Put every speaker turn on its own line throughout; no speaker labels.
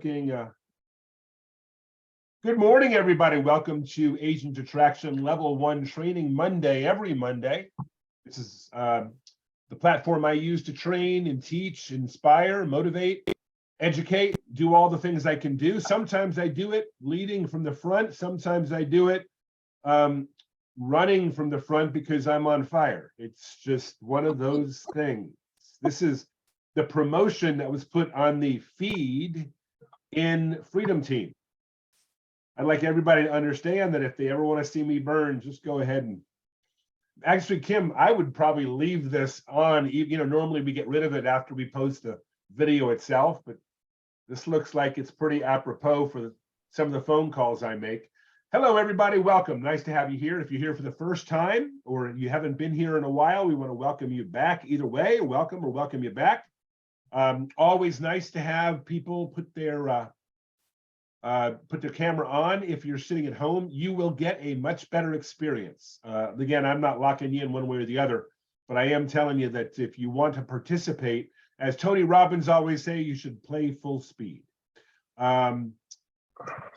Good morning, everybody. Welcome to Agent Attraction Level 1 Training Monday, every Monday. This is the platform I use to train and teach, inspire, motivate, educate, do all the things I can do. Sometimes I do it leading from the front. Sometimes I do it running from the front because I'm on fire. It's just one of those things. This is the promotion that was put on the feed in Freedom Team. I'd like everybody to understand that if they ever want to see me burn, just go ahead and actually, Kim, I would probably leave this on. Normally we get rid of it after we post the video itself, but this looks like it's pretty apropos for some of the phone calls I make. Hello, everybody. Welcome. Nice to have you here. If you're here for the first time or you haven't been here in a while, we want to welcome you back. Either way, welcome or welcome you back. Always nice to have people put their camera on. If you're sitting at home, you will get a much better experience. Again, I'm not locking you in one way or the other, but I am telling you that if you want to participate, as Tony Robbins always say, you should play full speed. So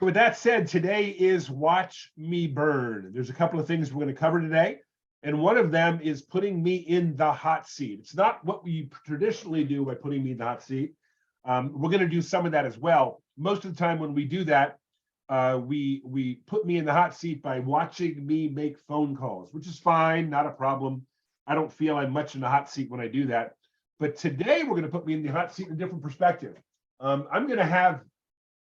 with that said, today is Watch Me Burn. There's a couple of things we're going to cover today, and one of them is putting me in the hot seat. It's not what we traditionally do by putting me in the hot seat. We're going to do some of that as well. Most of the time when we do that, we put me in the hot seat by watching me make phone calls, which is fine, not a problem. I don't feel I'm much in the hot seat when I do that. But today we're going to put me in the hot seat in a different perspective. I'm going to have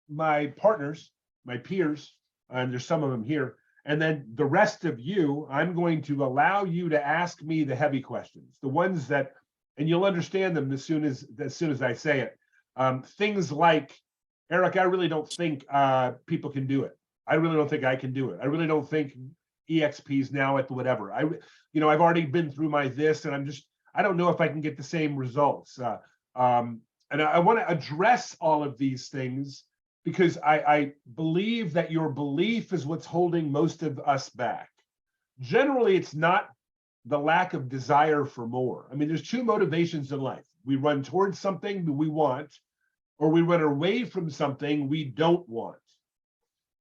my partners, my peers, and there's some of them here, and then the rest of you, I'm going to allow you to ask me the heavy questions, the ones that, and you'll understand them as soon as I say it. Things like, Eric, I really don't think people can do it. I really don't think I can do it. I really don't think EXP's now at the whatever. I've already been through my this, and I don't know if I can get the same results. And I want to address all of these things because I believe that your belief is what's holding most of us back. Generally, it's not the lack of desire for more. I mean, there's two motivations in life. We run towards something that we want, or we run away from something we don't want.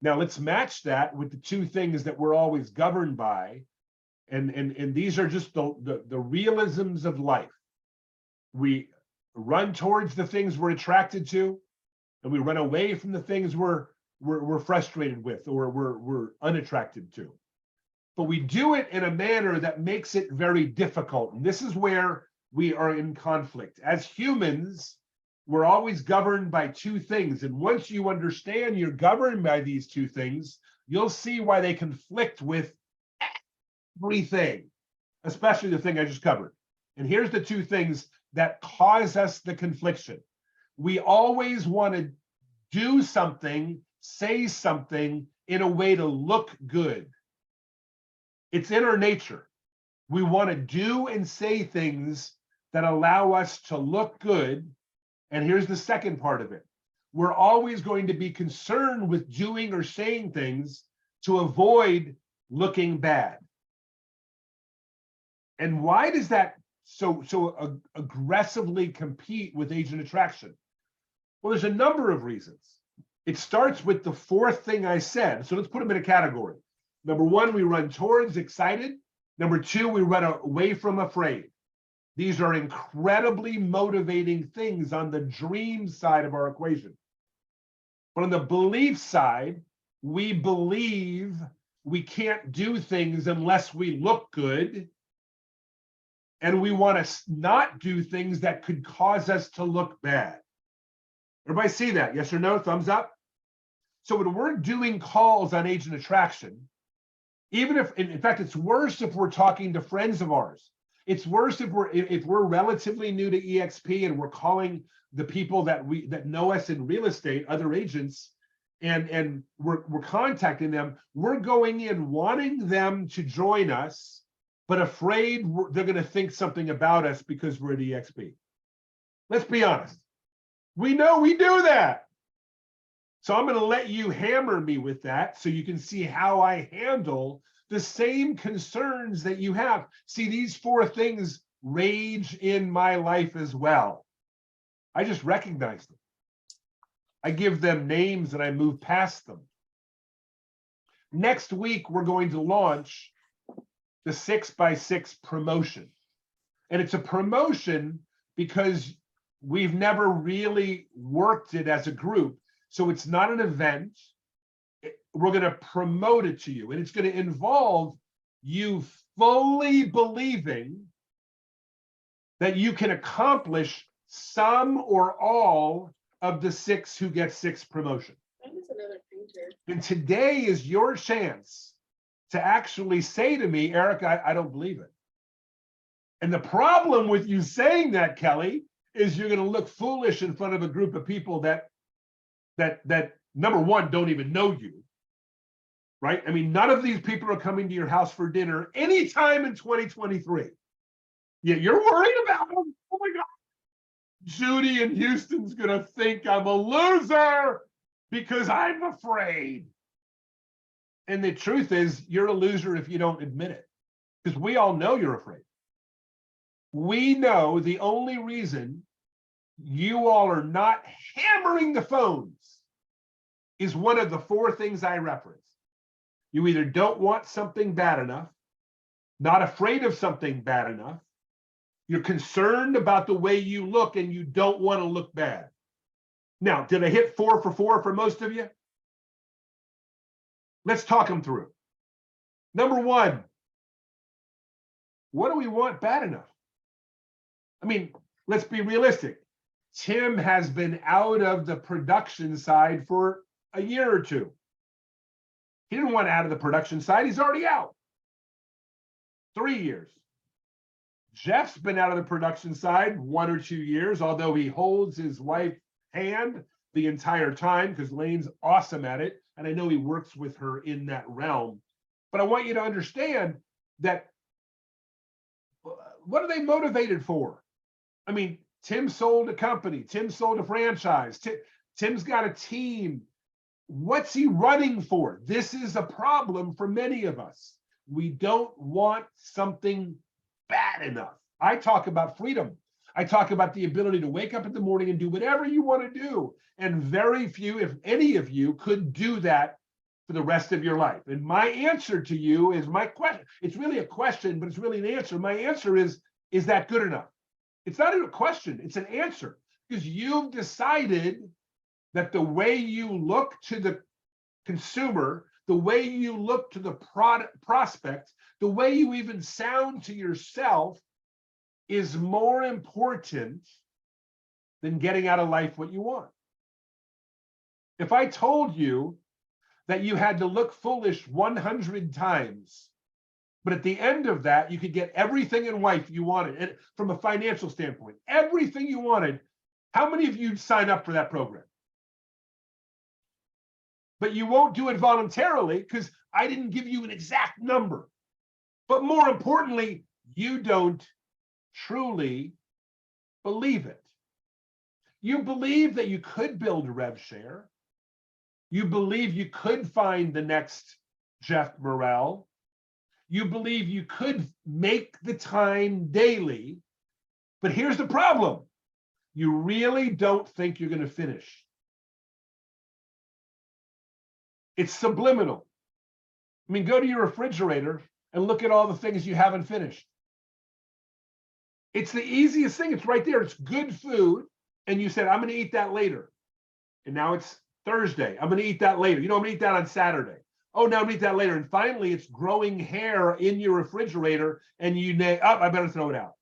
Now let's match that with the two things that we're always governed by. And these are just the realisms of life. We run towards the things we're attracted to, and we run away from the things we're frustrated with or we're unattracted to. But we do it in a manner that makes it very difficult. And this is where we are in conflict. As humans, we're always governed by two things. And once you understand you're governed by these two things, you'll see why they conflict with everything, especially the thing I just covered. And here's the two things that cause us the confliction. We always want to do something, say something in a way to look good. It's in our nature. We want to do and say things that allow us to look good. And here's the second part of it. We're always going to be concerned with doing or saying things to avoid looking bad. And why does that so aggressively compete with agent attraction? Well, there's a number of reasons. It starts with the fourth thing I said. So let's put them in a category. Number one, we run towards excited. Number two, we run away from afraid. These are incredibly motivating things on the dream side of our equation. But on the belief side, we believe we can't do things unless we look good. And we want to not do things that could cause us to look bad. Everybody see that? Yes or no? Thumbs up? So when we're doing calls on agent attraction, even if, in fact, it's worse if we're talking to friends of ours. It's worse if we're relatively new to EXP and we're calling the people that know us in real estate, other agents, and we're contacting them. We're going in wanting them to join us, but afraid they're going to think something about us because we're at EXP. Let's be honest. We know we do that. So I'm going to let you hammer me with that so you can see how I handle the same concerns that you have. See, these four things rage in my life as well. I just recognize them. I give them names and I move past them. Next week, we're going to launch the 6x6 promotion. And it's a promotion because we've never really worked it as a group. So it's not an event. We're going to promote it to you. And it's going to involve you fully believing that you can accomplish some or all of the 6 who get 6 promotion.
Another printer.
And today is your chance to actually say to me, Eric, I don't believe it. And the problem with you saying that, Kelly, is you're going to look foolish in front of a group of people that number one, don't even know you, right? I mean, none of these people are coming to your house for dinner anytime in 2023. Yeah, you're worried about them. Oh my God. Judy in Houston's going to think I'm a loser because I'm afraid. And the truth is, you're a loser if you don't admit it, because we all know you're afraid. We know the only reason you all are not hammering the phones is one of the 4 things I referenced. You either don't want something bad enough, not afraid of something bad enough, you're concerned about the way you look and you don't want to look bad. Now, did I hit 4 for 4 for most of you? Let's talk them through. Number 1, what do we want bad enough? I mean, let's be realistic. Tim has been out of the production side for a year or 2. He didn't want out of the production side. He's already out. 3 years. Jeff's been out of the production side 1 or 2 years, although he holds his wife's hand the entire time because Lane's awesome at it. And I know he works with her in that realm. But I want you to understand that what are they motivated for? I mean, Tim sold a company. Tim sold a franchise. Tim's got a team. What's he running for? This is a problem for many of us. We don't want something bad enough. I talk about freedom. I talk about the ability to wake up in the morning and do whatever you want to do. And very few, if any of you, could do that for the rest of your life. And my answer to you is my question. It's really a question, but it's really an answer. My answer is that good enough? It's not a question, it's an answer. Because you've decided that the way you look to the consumer, the way you look to the prospect, the way you even sound to yourself is more important than getting out of life what you want. If I told you that you had to look foolish 100 times, but at the end of that, you could get everything in life you wanted, and from a financial standpoint, everything you wanted, how many of you would sign up for that program? But you won't do it voluntarily because I didn't give you an exact number. But more importantly, you don't truly believe it. You believe that you could build a rev share. You believe you could find the next Jeff Morrell. You believe you could make the time daily. But here's the problem. You really don't think you're going to finish. It's subliminal. I mean, go to your refrigerator and look at all the things you haven't finished. It's the easiest thing. It's right there. It's good food. And you said, I'm going to eat that later. And now it's Thursday. I'm going to eat that later. You know, I'm going to eat that on Saturday. Oh, now I'm going to eat that later. And finally, it's growing hair in your refrigerator. And you know, oh, I better throw it out.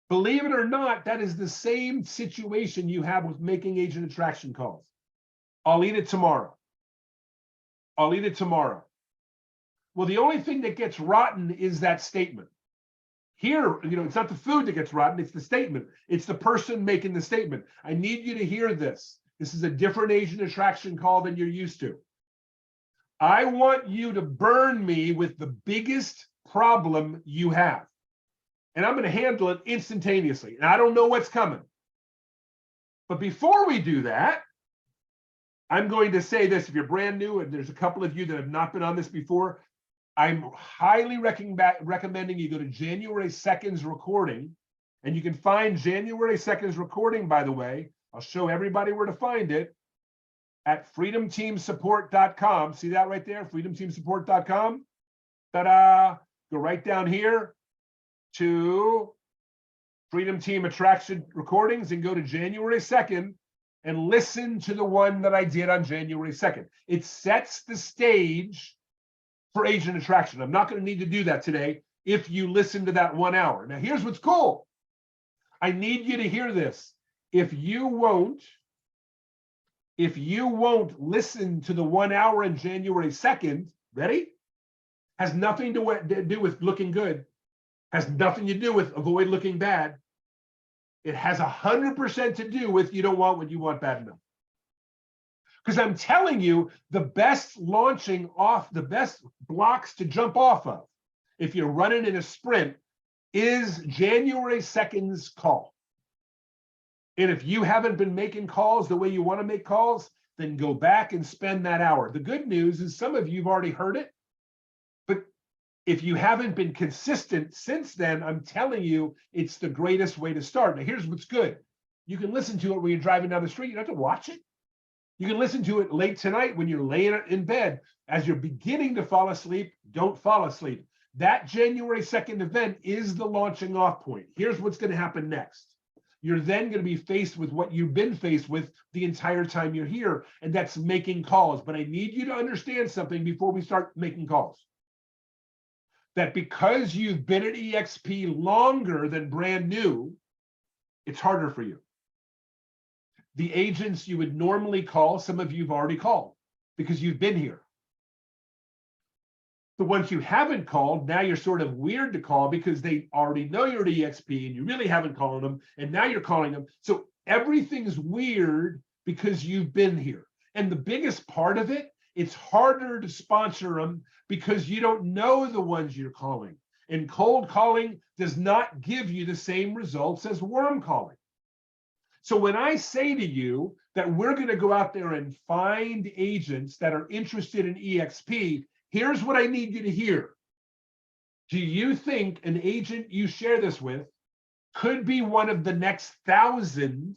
Believe it or not, that is the same situation you have with making agent attraction calls. I'll eat it tomorrow. I'll eat it tomorrow. Well, the only thing that gets rotten is that statement. Here, you know, it's not the food that gets rotten, it's the statement. It's the person making the statement. I need you to hear this. This is a different agent attraction call than you're used to. I want you to burn me with the biggest problem you have. And I'm going to handle it instantaneously. And I don't know what's coming. But before we do that, I'm going to say this. If you're brand new, and there's a couple of you that have not been on this before, I'm highly recommending you go to January 2nd's recording. And you can find January 2nd's recording, by the way, I'll show everybody where to find it at freedomteamsupport.com. See that right there? freedomteamsupport.com. Ta-da! Go right down here to Freedom Team Attraction Recordings and go to January 2nd and listen to the one that I did on January 2nd. It sets the stage for Agent Attraction. I'm not going to need to do that today if you listen to that 1 hour. Now, here's what's cool. I need you to hear this. If you won't listen to the 1 hour on January 2nd, ready? Has nothing to do with looking good. Has nothing to do with avoid looking bad. It has 100% to do with you don't want what you want bad enough. Because I'm telling you, the best launching off, the best blocks to jump off of, if you're running in a sprint, is January 2nd's call. And if you haven't been making calls the way you want to make calls, then go back and spend that hour. The good news is some of you have already heard it, but if you haven't been consistent since then, I'm telling you, it's the greatest way to start. Now, here's what's good. You can listen to it when you're driving down the street. You don't have to watch it. You can listen to it late tonight when you're laying in bed. As you're beginning to fall asleep, don't fall asleep. That January 2nd event is the launching off point. Here's what's going to happen next. You're then going to be faced with what you've been faced with the entire time you're here, and that's making calls. But I need you to understand something before we start making calls. That because you've been at EXP longer than brand new, it's harder for you. The agents you would normally call, some of you've already called because you've been here. The ones you haven't called, now you're sort of weird to call because they already know you're at EXP and you really haven't called them, and now you're calling them. So everything's weird because you've been here. And the biggest part of it, it's harder to sponsor them because you don't know the ones you're calling. And cold calling does not give you the same results as warm calling. So when I say to you that we're going to go out there and find agents that are interested in EXP, here's what I need you to hear. Do you think an agent you share this with could be one of the next 1,000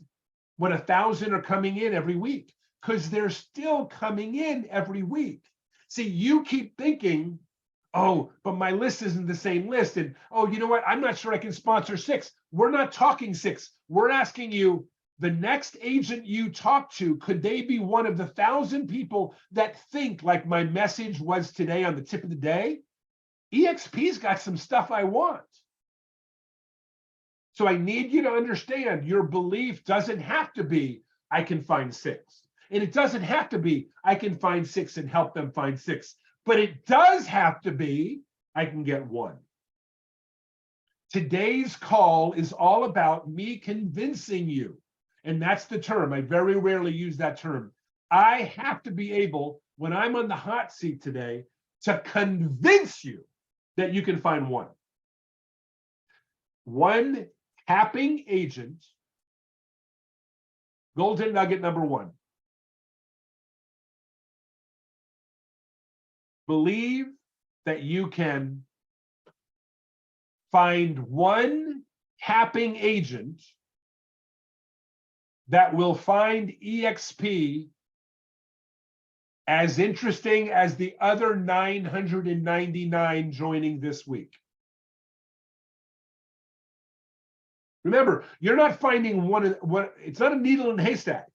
when 1,000 are coming in every week? Because they're still coming in every week. See, you keep thinking, oh, but my list isn't the same list. And, oh, you know what? I'm not sure I can sponsor 6. We're not talking 6. We're asking you, the next agent you talk to, could they be one of the 1,000 people that think like my message was today on the tip of the day? EXP's got some stuff I want. So I need you to understand your belief doesn't have to be, I can find 6. And it doesn't have to be, I can find 6 and help them find 6. But it does have to be, I can get 1. Today's call is all about me convincing you. And that's the term. I very rarely use that term. I have to be able, when I'm on the hot seat today, to convince you that you can find 1. 1 tapping agent, golden nugget number 1. Believe that you can find 1 tapping agent that will find EXP as interesting as the other 999 joining this week. Remember, you're not finding one. It's not a needle in a haystack.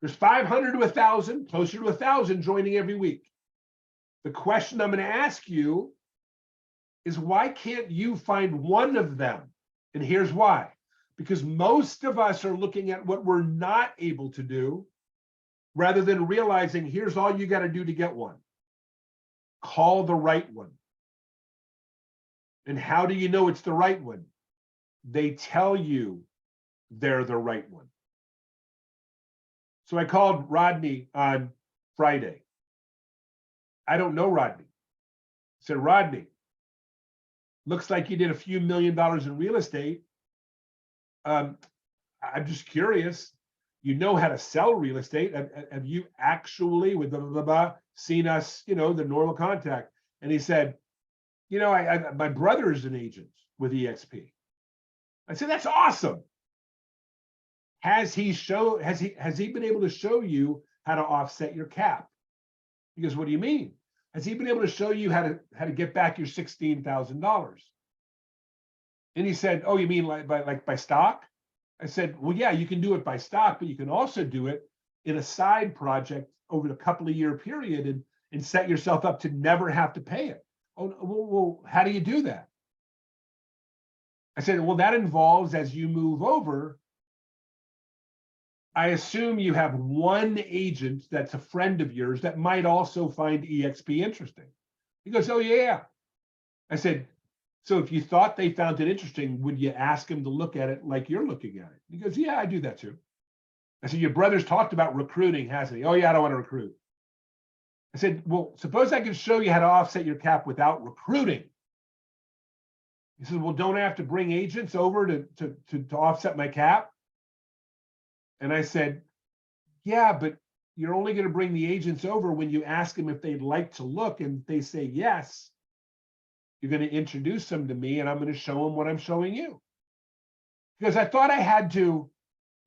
There's 500 to 1,000, closer to 1,000 joining every week. The question I'm going to ask you is, why can't you find 1 of them? And here's why. Because most of us are looking at what we're not able to do rather than realizing here's all you got to do to get 1. Call the right one. And how do you know it's the right one? They tell you they're the right one. So I called Rodney on Friday. I don't know Rodney. I said, Rodney, looks like you did a few $1 million in real estate. I'm just curious. You know how to sell real estate. Have you actually, with blah, blah, blah, seen us, the normal contact? And he said, my brother's an agent with EXP. I said, that's awesome. has he been able to show you how to offset your cap? He goes, what do you mean? Has he been able to show you how to get back your $16,000? And he said, oh, you mean like by stock? I said, well, yeah, you can do it by stock, but you can also do it in a side project over a couple of year period and set yourself up to never have to pay it. Oh, well, how do you do that? I said, well, that involves, as you move over, I assume you have one agent that's a friend of yours that might also find EXP interesting. He goes, oh, yeah. I said, so if you thought they found it interesting, would you ask him to look at it like you're looking at it? He goes, yeah, I do that too. I said, your brother's talked about recruiting, hasn't he? Oh, yeah, I don't want to recruit. I said, well, suppose I could show you how to offset your cap without recruiting. He said, well, don't I have to bring agents over to offset my cap? And I said, yeah, but you're only going to bring the agents over when you ask them if they'd like to look, and if they say yes, you're going to introduce them to me, and I'm going to show them what I'm showing you. Because I thought I had to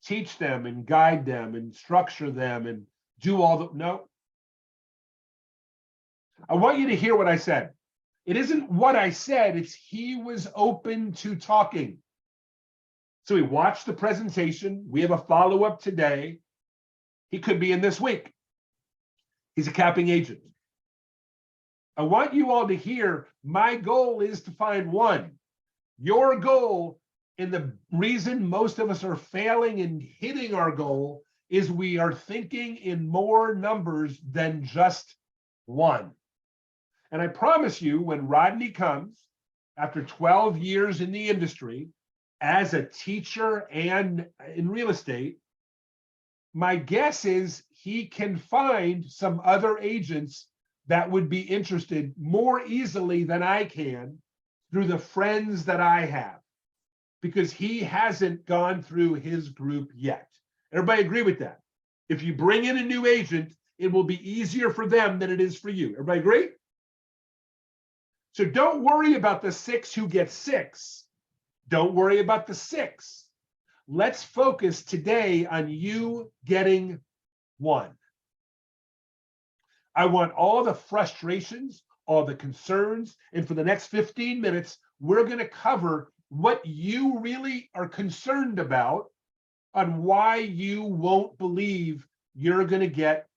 teach them and guide them and structure them and do all the, no. I want you to hear what I said. It isn't what I said, it's he was open to talking. So he watched the presentation. We have a follow-up today. He could be in this week. He's a capping agent. I want you all to hear, my goal is to find one. Your goal, and the reason most of us are failing and hitting our goal, is we are thinking in more numbers than just one. And I promise you, when Rodney comes, after 12 years in the industry, as a teacher and in real estate, my guess is he can find some other agents that would be interested more easily than I can through the friends that I have, because he hasn't gone through his group yet. Everybody agree with that? If you bring in a new agent, it will be easier for them than it is for you. Everybody agree? So don't worry about the 6 who get 6. Don't worry about the 6. Let's focus today on you getting 1. I want all the frustrations, all the concerns, and for the next 15 minutes, we're going to cover what you really are concerned about on why you won't believe you're going to get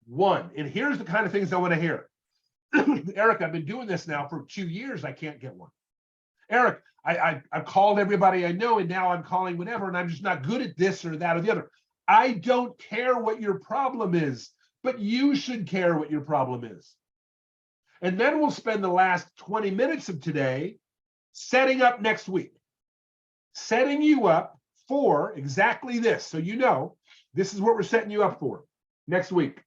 1. And here's the kind of things I want to hear. Eric, I've been doing this now for 2 years. I can't get 1. Eric, I've called everybody I know, and now I'm calling whatever, and I'm just not good at this or that or the other. I don't care what your problem is, but you should care what your problem is. And then we'll spend the last 20 minutes of today setting up next week, setting you up for exactly this. So you know, this is what we're setting you up for next week.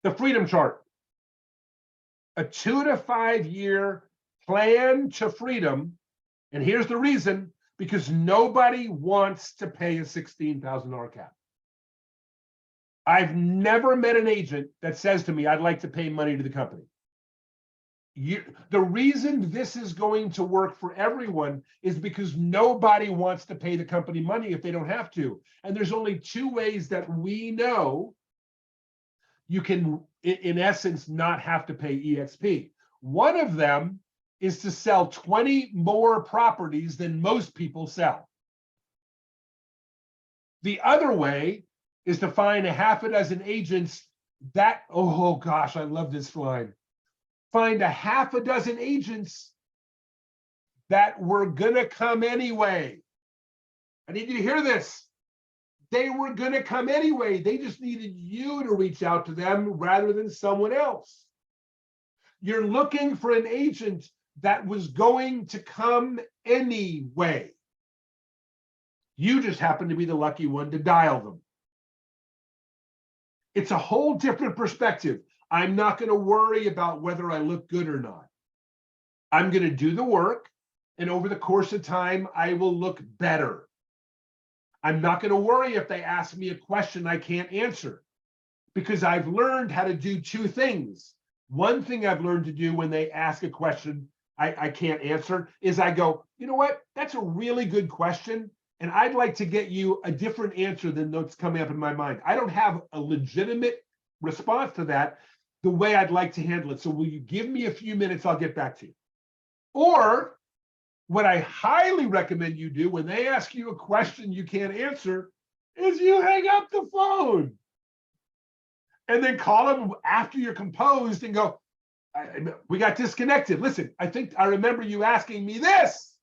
The freedom chart, a 2 to 5 year plan to freedom. And here's the reason, because nobody wants to pay a $16,000 cap. I've never met an agent that says to me, I'd like to pay money to the company. The reason this is going to work for everyone is because nobody wants to pay the company money if they don't have to. And there's only 2 ways that we know you can, in essence, not have to pay EXP. One of them is to sell 20 more properties than most people sell. The other way is to find a half a dozen agents that, oh gosh, I love this line. Find a half a dozen agents that were gonna come anyway. I need you to hear this. They were gonna come anyway. They just needed you to reach out to them rather than someone else. You're looking for an agent that was going to come anyway. You just happen to be the lucky one to dial them. It's a whole different perspective. I'm not going to worry about whether I look good or not. I'm going to do the work, and over the course of time, I will look better. I'm not going to worry if they ask me a question I can't answer, because I've learned how to do 2 things. One thing I've learned to do when they ask a question, I can't answer is I go, you know what? That's a really good question. And I'd like to get you a different answer than what's coming up in my mind. I don't have a legitimate response to that the way I'd like to handle it. So will you give me a few minutes? I'll get back to you. Or what I highly recommend you do when they ask you a question you can't answer is you hang up the phone and then call them after you're composed and go, we got disconnected. Listen, I think I remember you asking me this.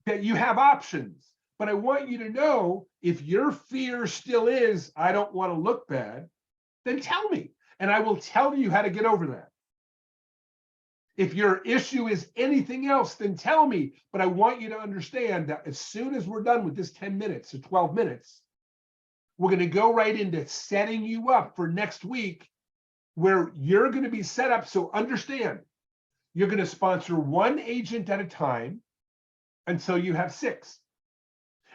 That you have options, but I want you to know if your fear still is, I don't want to look bad, then tell me, and I will tell you how to get over that. If your issue is anything else, then tell me, but I want you to understand that as soon as we're done with this 10 minutes or 12 minutes, we're going to go right into setting you up for next week where you're going to be set up. So understand, you're going to sponsor one agent at a time until you have 6.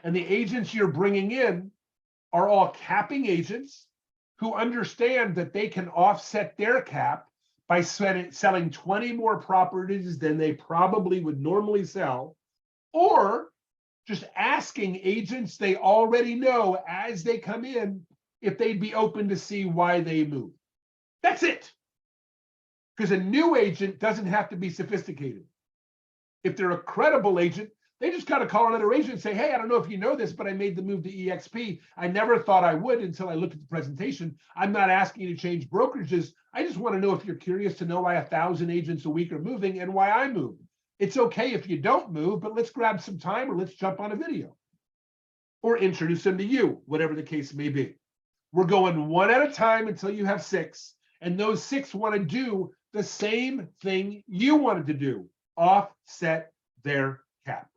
And the agents you're bringing in are all capping agents who understand that they can offset their cap by selling 20 more properties than they probably would normally sell, or just asking agents they already know as they come in if they'd be open to see why they move. That's it. Because a new agent doesn't have to be sophisticated. If they're a credible agent, they just got to call another agent and say, hey, I don't know if you know this, but I made the move to EXP. I never thought I would until I looked at the presentation. I'm not asking you to change brokerages. I just want to know if you're curious to know why 1,000 agents a week are moving and why I moved. It's okay if you don't move, but let's grab some time or let's jump on a video or introduce them to you, whatever the case may be. We're going one at a time until you have 6. And those 6 want to do the same thing you wanted to do, offset their cap.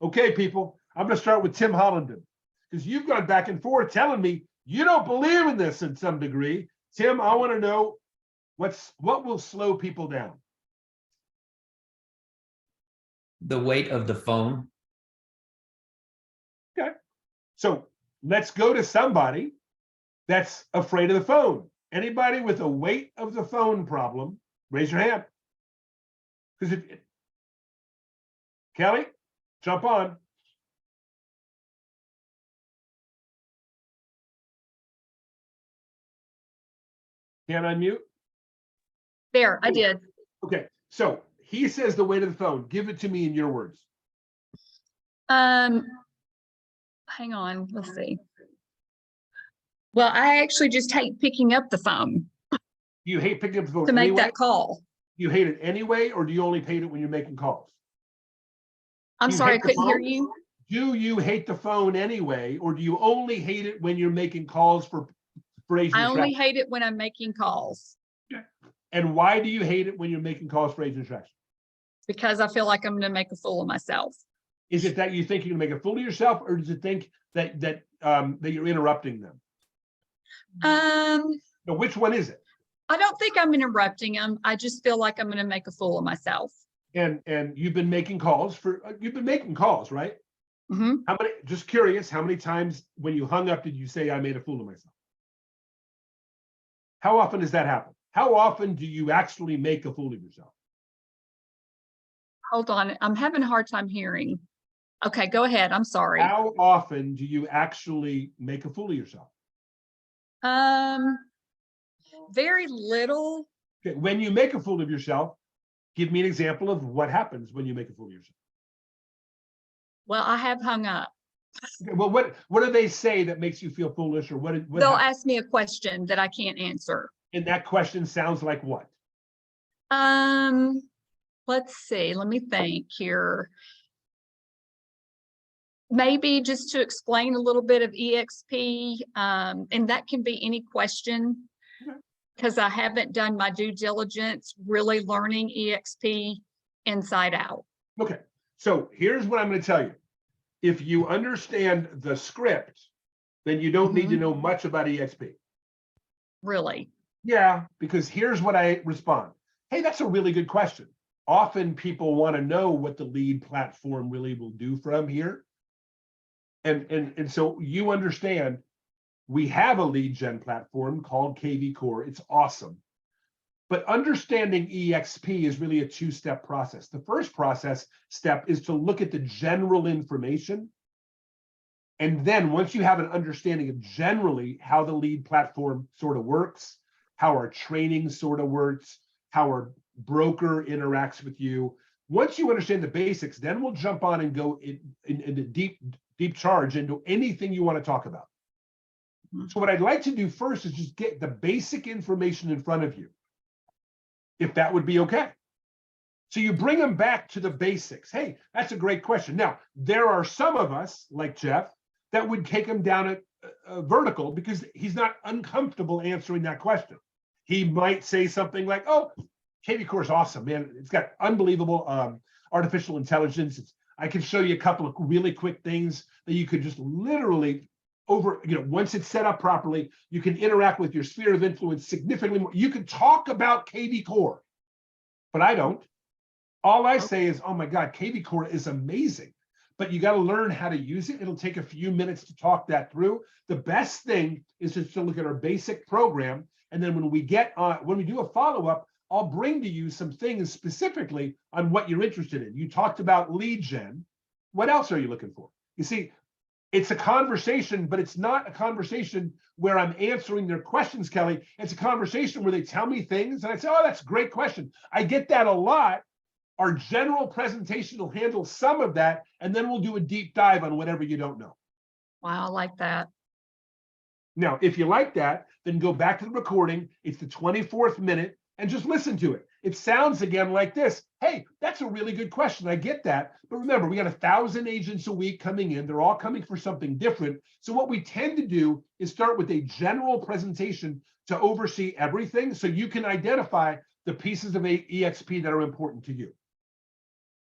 Okay, people, I'm going to start with Tim Hollenden because you've gone back and forth telling me you don't believe in this in some degree. Tim, I want to know what will slow people down.
The weight of the phone.
Okay, so let's go to somebody that's afraid of the phone. Anybody with a weight of the phone problem, raise your hand. Because Kelly, jump on. Can't unmute?
There, I did.
Okay, so he says the weight of the phone. Give it to me in your words.
Hang on, let's see. Well, I actually just hate picking up the phone
You hate picking up the phone
to make
anyway?
that call.
You hate it anyway, or do you only hate it when you're making calls?
I'm
You
sorry, I
hate the
couldn't hear
phone?
you.
Do you hate the phone anyway, or do you only hate it when you're making calls for agent
I only
attraction?
hate it when I'm making calls
And why do you hate it when you're making calls for agent attraction?
because I feel like I'm going to make a fool of myself.
Is it that you think you're gonna make a fool of yourself, or does it think that you're interrupting them? No, which one is it?
I don't think I'm interrupting them. I just feel like I'm going to make a fool of myself.
And you've been making calls right?
Mm-hmm.
How many? Just curious, how many times when you hung up did you say I made a fool of myself? How often does that happen? How often do you actually make a fool of yourself?
Hold on, I'm having a hard time hearing. Okay, go ahead. I'm sorry.
How often do you actually make a fool of yourself?
Very little.
Okay, when you make a fool of yourself, give me an example of what happens when you make a fool of yourself.
Well, I have hung up.
Okay, well, what do they say that makes you feel foolish, or what
They'll
happens?
ask me a question that I can't answer.
And that question sounds like what?
Let's see. Let me think here. Maybe just to explain a little bit of EXP, and that can be any question, because I haven't done my due diligence really learning EXP inside out.
Okay, so here's what I'm going to tell you. If you understand the script, then you don't need to know much about EXP.
Really?
Yeah, because here's what I respond. Hey, that's a really good question. Often people want to know what the lead platform really will do from here. And so you understand we have a lead gen platform called KV Core. It's awesome. But understanding EXP is really a two-step process. The first step is to look at the general information. And then once you have an understanding of generally how the lead platform sort of works, how our training sort of works, how our broker interacts with you, once you understand the basics, then we'll jump on and go into deep charge into anything you want to talk about. So what I'd like to do first is just get the basic information in front of you, if that would be okay. So you bring them back to the basics. Hey, that's a great question. Now, there are some of us, like Jeff, that would take him down a vertical because he's not uncomfortable answering that question. He might say something like, oh, KV Core is awesome, man. It's got unbelievable artificial intelligence. I can show you a couple of really quick things that you could just literally once it's set up properly, you can interact with your sphere of influence significantly more. You can talk about KV Core, but I don't. All I say is, oh my God, KV Core is amazing, but you got to learn how to use it. It'll take a few minutes to talk that through. The best thing is just to look at our basic program. And then when we do a follow-up, I'll bring to you some things specifically on what you're interested in. You talked about lead gen. What else are you looking for? You see, it's a conversation, but it's not a conversation where I'm answering their questions, Kelly. It's a conversation where they tell me things and I say, oh, that's a great question. I get that a lot. Our general presentation will handle some of that, and then we'll do a deep dive on whatever you don't know.
Wow, I like that.
Now, if you like that, then go back to the recording. It's the 24th minute and just listen to it. It sounds again like this. Hey, that's a really good question. I get that. But remember, we got 1,000 agents a week coming in. They're all coming for something different. So what we tend to do is start with a general presentation to oversee everything so you can identify the pieces of EXP that are important to you.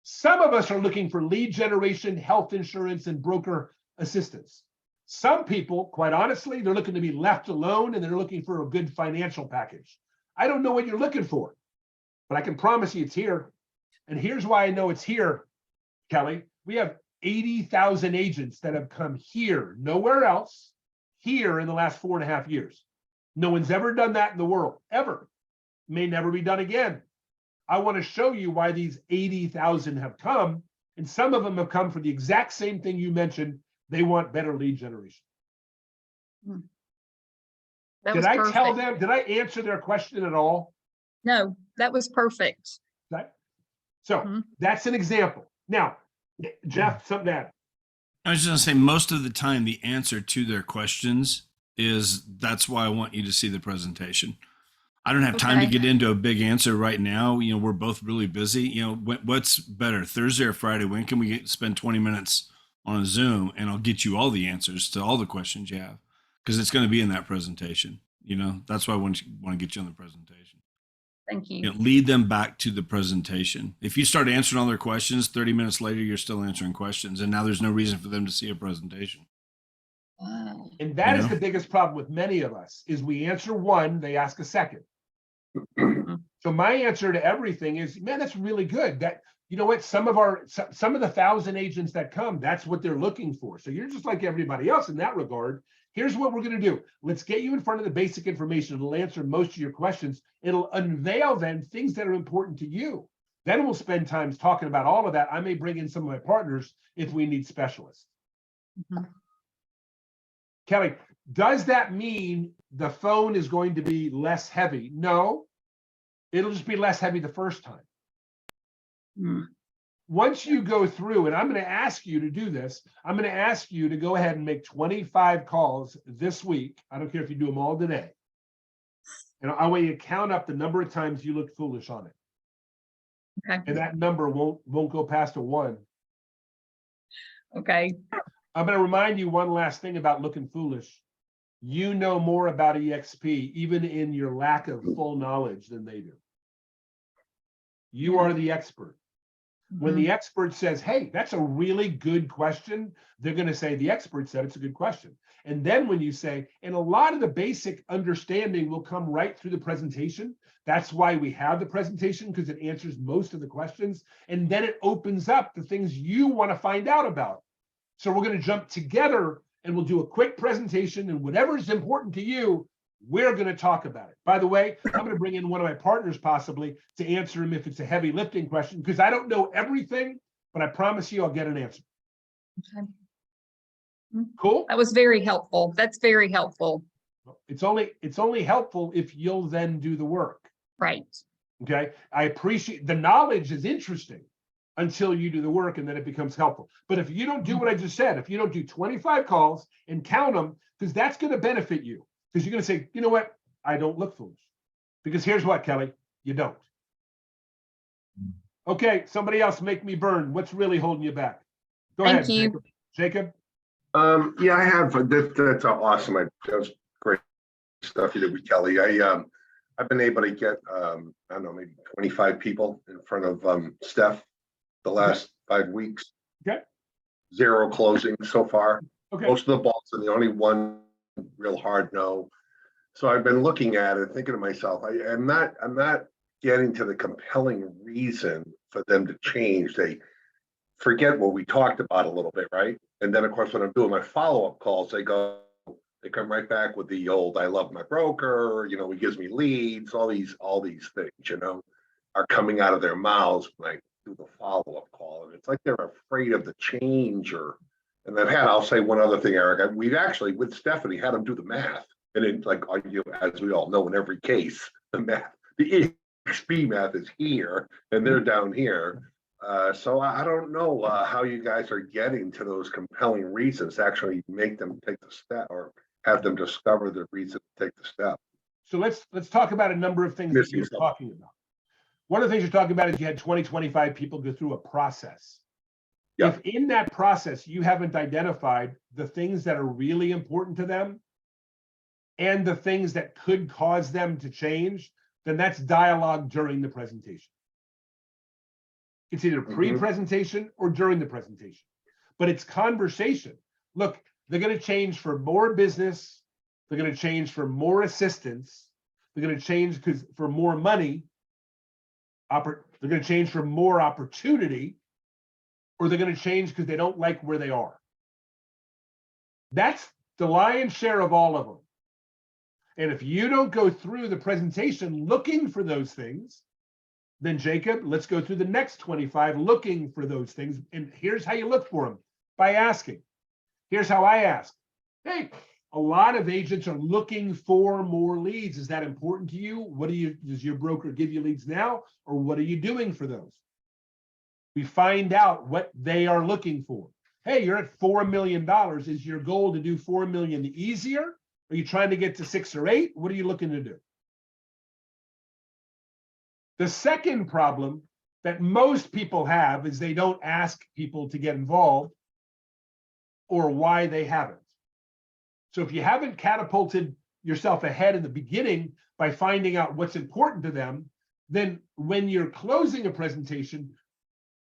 Some of us are looking for lead generation, health insurance, and broker assistance. Some people, quite honestly, they're looking to be left alone and they're looking for a good financial package. I don't know what you're looking for, but I can promise you it's here. And here's why I know it's here, Kelly. We have 80,000 agents that have come here, nowhere else, here in the last 4.5 years. No one's ever done that in the world, ever. May never be done again. I want to show you why these 80,000 have come, and some of them have come for the exact same thing you mentioned. They want better lead generation. Did I tell them? Did I answer their question at all?
No, that was perfect.
Right. So that's an example. Now, Jeff, something to add.
I was just going to say, most of the time, the answer to their questions is, that's why I want you to see the presentation. I don't have time to get into a big answer right now. We're both really busy. What's better, Thursday or Friday? When can we spend 20 minutes on a Zoom and I'll get you all the answers to all the questions you have? Because it's going to be in that presentation. That's why I want to get you on the presentation.
Thank you.
Lead them back to the presentation. If you start answering all their questions, 30 minutes later, you're still answering questions. And now there's no reason for them to see a presentation.
Wow.
And that is the biggest problem with many of us, is we answer one, they ask a second. So my answer to everything is, man, that's really good. That, you know what, some of the 1,000 agents that come, that's what they're looking for. So you're just like everybody else in that regard. Here's what we're going to do. Let's get you in front of the basic information. It'll answer most of your questions. It'll unveil then things that are important to you. Then we'll spend time talking about all of that. I may bring in some of my partners if we need specialists. Kelly, does that mean the phone is going to be less heavy? No, it'll just be less heavy the first time. Once you go through, and I'm going to ask you to do this, I'm going to ask you to go ahead and make 25 calls this week. I don't care if you do them all today. And I want you to count up the number of times you looked foolish on it.
Okay.
And that number won't go past a 1.
Okay.
I'm going to remind you one last thing about looking foolish. You know more about EXP, even in your lack of full knowledge, than they do. You are the expert. When the expert says, hey, that's a really good question, they're going to say, the expert said it's a good question. And then when you say, and a lot of the basic understanding will come right through the presentation. That's why we have the presentation, because it answers most of the questions. And then it opens up the things you want to find out about. So we're going to jump together and we'll do a quick presentation, and whatever is important to you, we're going to talk about it. By the way, I'm going to bring in one of my partners possibly to answer him if it's a heavy lifting question, because I don't know everything, but I promise you I'll get an answer.
Okay.
Cool?
That was very helpful. That's very helpful.
It's only helpful if you'll then do the work.
Right.
Okay. I appreciate the knowledge is interesting until you do the work, and then it becomes helpful. But if you don't do what I just said, if you don't do 25 calls and count them, because that's going to benefit you, because you're going to say, you know what? I don't look foolish. Because here's what, Kelly, you don't. Okay, somebody else make me burn. What's really holding you back? Go
Thank
ahead,
you.
Jacob.
Yeah, I have. That's awesome. That was great stuff you did with Kelly. I've been able to get, I don't know, maybe 25 people in front of Steph the last 5 weeks.
Okay.
0 closing so far.
Okay.
Most of the balls are the only one real hard no. So I've been looking at it, thinking to myself, I'm not getting to the compelling reason for them to change. They forget what we talked about a little bit, right? And then of course, when I'm doing my follow-up calls, they come right back with the old, I love my broker, you know, he gives me leads, all these things, you know, are coming out of their mouths when I do the follow-up call. And it's like they're afraid of the change and I'll say one other thing, Eric, we've actually, with Stephanie, had them do the math. And it's like, as we all know, in every case, the EXP math is here and they're down here. So I don't know how you guys are getting to those compelling reasons to actually make them take the step or have them discover the reason to take the step.
So let's talk about a number of things that you're talking about. One of the things you're talking about is you had 25 people go through a process.
Yeah.
If in that process you haven't identified the things that are really important to them and the things that could cause them to change, then that's dialogue during the presentation. It's either pre-presentation or during the presentation, but it's conversation. Look, they're going to change for more business. They're going to change for more assistance. They're going to change for more money. They're going to change for more opportunity, or they're going to change because they don't like where they are. That's the lion's share of all of them. And if you don't go through the presentation looking for those things, then Jacob, let's go through the next 25 looking for those things. And here's how you look for them, by asking. Here's how I ask. Hey, a lot of agents are looking for more leads. Is that important to you? Does your broker give you leads now, or what are you doing for those? We find out what they are looking for. Hey, you're at $4 million. Is your goal to do 4 million easier? Are you trying to get to 6 or 8? What are you looking to do? The second problem that most people have is they don't ask people to get involved or why they haven't. So if you haven't catapulted yourself ahead in the beginning by finding out what's important to them, then when you're closing a presentation,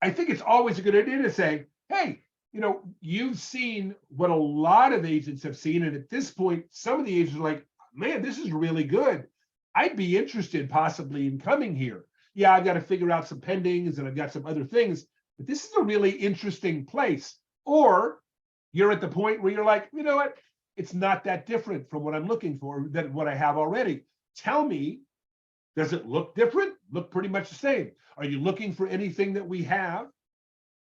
I think it's always a good idea to say, hey, you know, you've seen what a lot of agents have seen. And at this point, some of the agents are like, man, this is really good. I'd be interested possibly in coming here. Yeah, I've got to figure out some pendings and I've got some other things, but this is a really interesting place. Or you're at the point where you're like, you know what? It's not that different from what I'm looking for than what I have already. Tell me, does it look different? Look pretty much the same. Are you looking for anything that we have?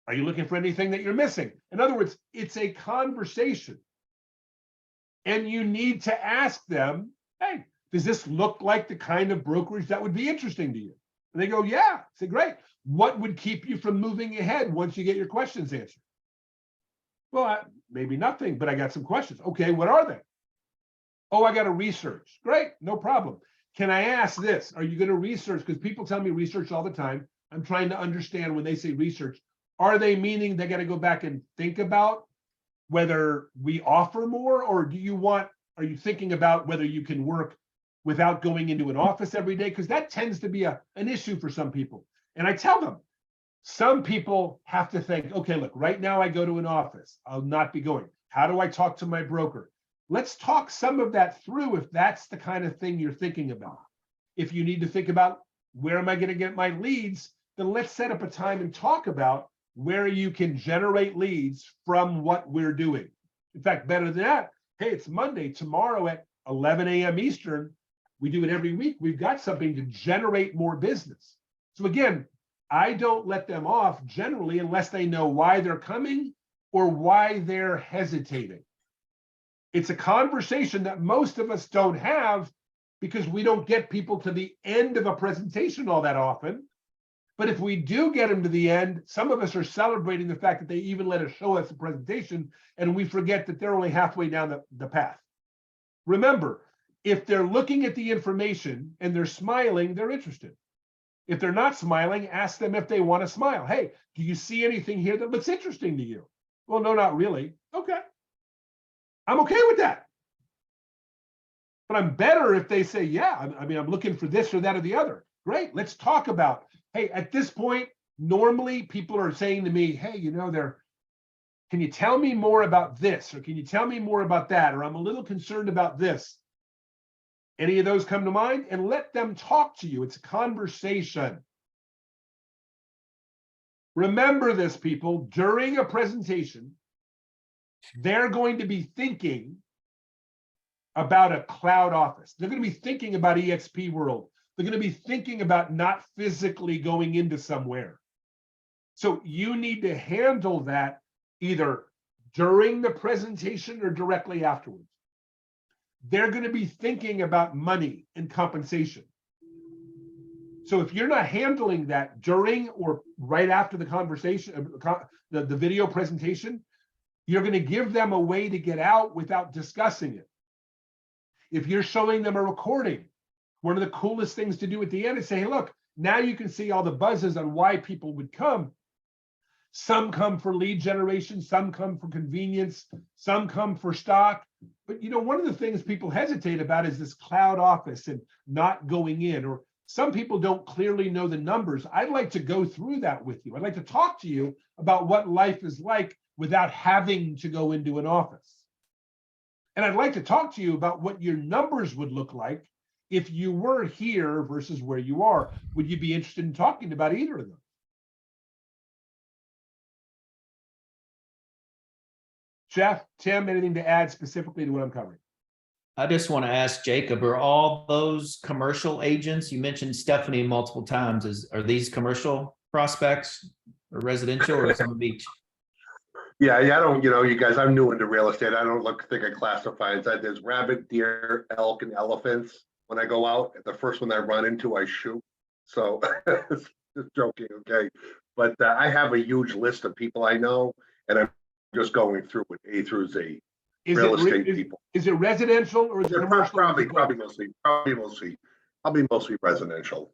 Are you looking for anything that you're missing? In other words, it's a conversation. And you need to ask them, hey, does this look like the kind of brokerage that would be interesting to you? And they go, yeah. I say, great. What would keep you from moving ahead once you get your questions answered? Well, maybe nothing, but I got some questions. Okay, what are they? Oh, I got to research. Great, no problem. Can I ask this? Are you going to research? Because people tell me research all the time. I'm trying to understand when they say research, are they meaning they got to go back and think about whether we offer more, or are you thinking about whether you can work without going into an office every day? Because that tends to be an issue for some people. And I tell them, some people have to think, okay, look, right now I go to an office. I'll not be going. How do I talk to my broker? Let's talk some of that through if that's the kind of thing you're thinking about. If you need to think about where am I going to get my leads, then let's set up a time and talk about where you can generate leads from what we're doing. In fact, better than that, hey, it's Monday. Tomorrow at 11 a.m. Eastern. We do it every week. We've got something to generate more business. So again, I don't let them off generally unless they know why they're coming or why they're hesitating. It's a conversation that most of us don't have because we don't get people to the end of a presentation all that often. But if we do get them to the end, some of us are celebrating the fact that they even let us show us the presentation, and we forget that they're only halfway down the path. Remember, if they're looking at the information and they're smiling, they're interested. If they're not smiling, ask them if they want to smile. Hey, do you see anything here that looks interesting to you? Well, no, not really. Okay. I'm okay with that. But I'm better if they say, yeah, I mean, I'm looking for this or that or the other. Great, let's talk about, hey, at this point, normally people are saying to me, hey, you know, can you tell me more about this? Or can you tell me more about that? Or I'm a little concerned about this. Any of those come to mind? And let them talk to you. It's a conversation. Remember this, people, during a presentation, they're going to be thinking about a cloud office. They're going to be thinking about EXP World. They're going to be thinking about not physically going into somewhere. So you need to handle that either during the presentation or directly afterwards. They're going to be thinking about money and compensation. So if you're not handling that during or right after the conversation, the video presentation, you're going to give them a way to get out without discussing it. If you're showing them a recording, one of the coolest things to do at the end is say, hey, look, now you can see all the buzzes on why people would come. Some come for lead generation, some come for convenience, some come for stock. But you know, one of the things people hesitate about is this cloud office and not going in, or some people don't clearly know the numbers. I'd like to go through that with you. I'd like to talk to you about what life is like without having to go into an office. And I'd like to talk to you about what your numbers would look like if you were here versus where you are. Would you be interested in talking about either of them? Jeff, Tim, anything to add specifically to what I'm covering?
I just want to ask Jacob, are all those commercial agents? You mentioned Stephanie multiple times. Are these commercial prospects or residential or some of each?
Yeah, I don't, you guys, I'm new into real estate. I don't think I classify as that. There's rabbit, deer, elk, and elephants. When I go out, the first one I run into, I shoot. So just joking, okay. But I have a huge list of people I know, and I'm just going through with A through Z. Real estate people.
Is it residential or is it commercial?
Probably mostly residential.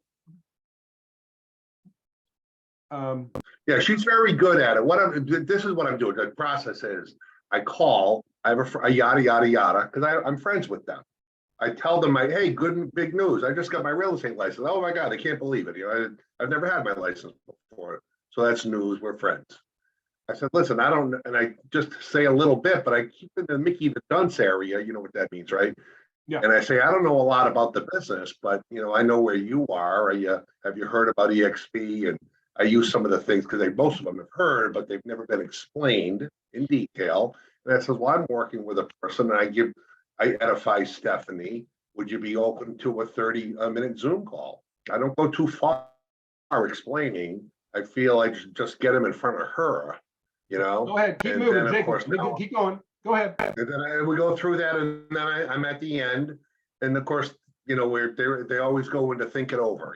Yeah, she's very good at it. This is what I'm doing. The process is I call, I have a yada, yada, yada, because I'm friends with them. I tell them, hey, good and big news. I just got my real estate license. Oh my God, I can't believe it. I've never had my license before. So that's news. We're friends. I said, listen, I don't, and I just say a little bit, but I keep in the Mickey the Dunce area. You know what that means, right?
Yeah.
And I say, I don't know a lot about the business, but I know where you are. Have you heard about EXP? And I use some of the things because most of them have heard, but they've never been explained in detail. And I says, well, I'm working with a person, and I edify Stephanie. Would you be open to a 30-minute Zoom call? I don't go too far explaining. I feel like just get him in front of her.
Go ahead, keep moving, Jacob. Keep going. Go ahead.
And then we go through that, and then I'm at the end, and of course, where they always go into think it over,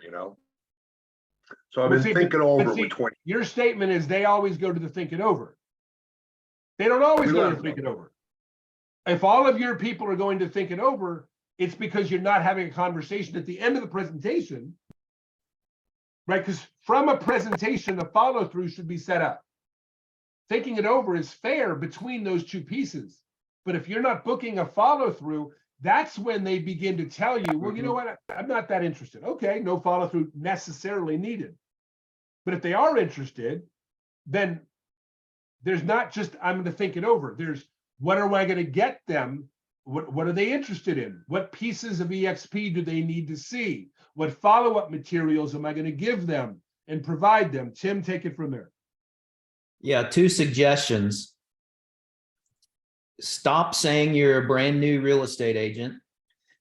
So I've been thinking over with 20.
Your statement is they always go to the think it over. They don't always go to think it over. If all of your people are going to think it over, it's because you're not having a conversation at the end of the presentation, right? Because from a presentation, a follow through should be set up. Thinking it over is fair between those two pieces. But if you're not booking a follow through, that's when they begin to tell you, well, you know what, I'm not that interested. Okay, no follow through necessarily needed. But if they are interested, then there's not just, I'm going to think it over. There's, what am I going to get them? What are they interested in? What pieces of EXP do they need to see? What follow-up materials am I going to give them and provide them? Tim, take it from there.
Yeah, 2 suggestions. Stop saying you're a brand new real estate agent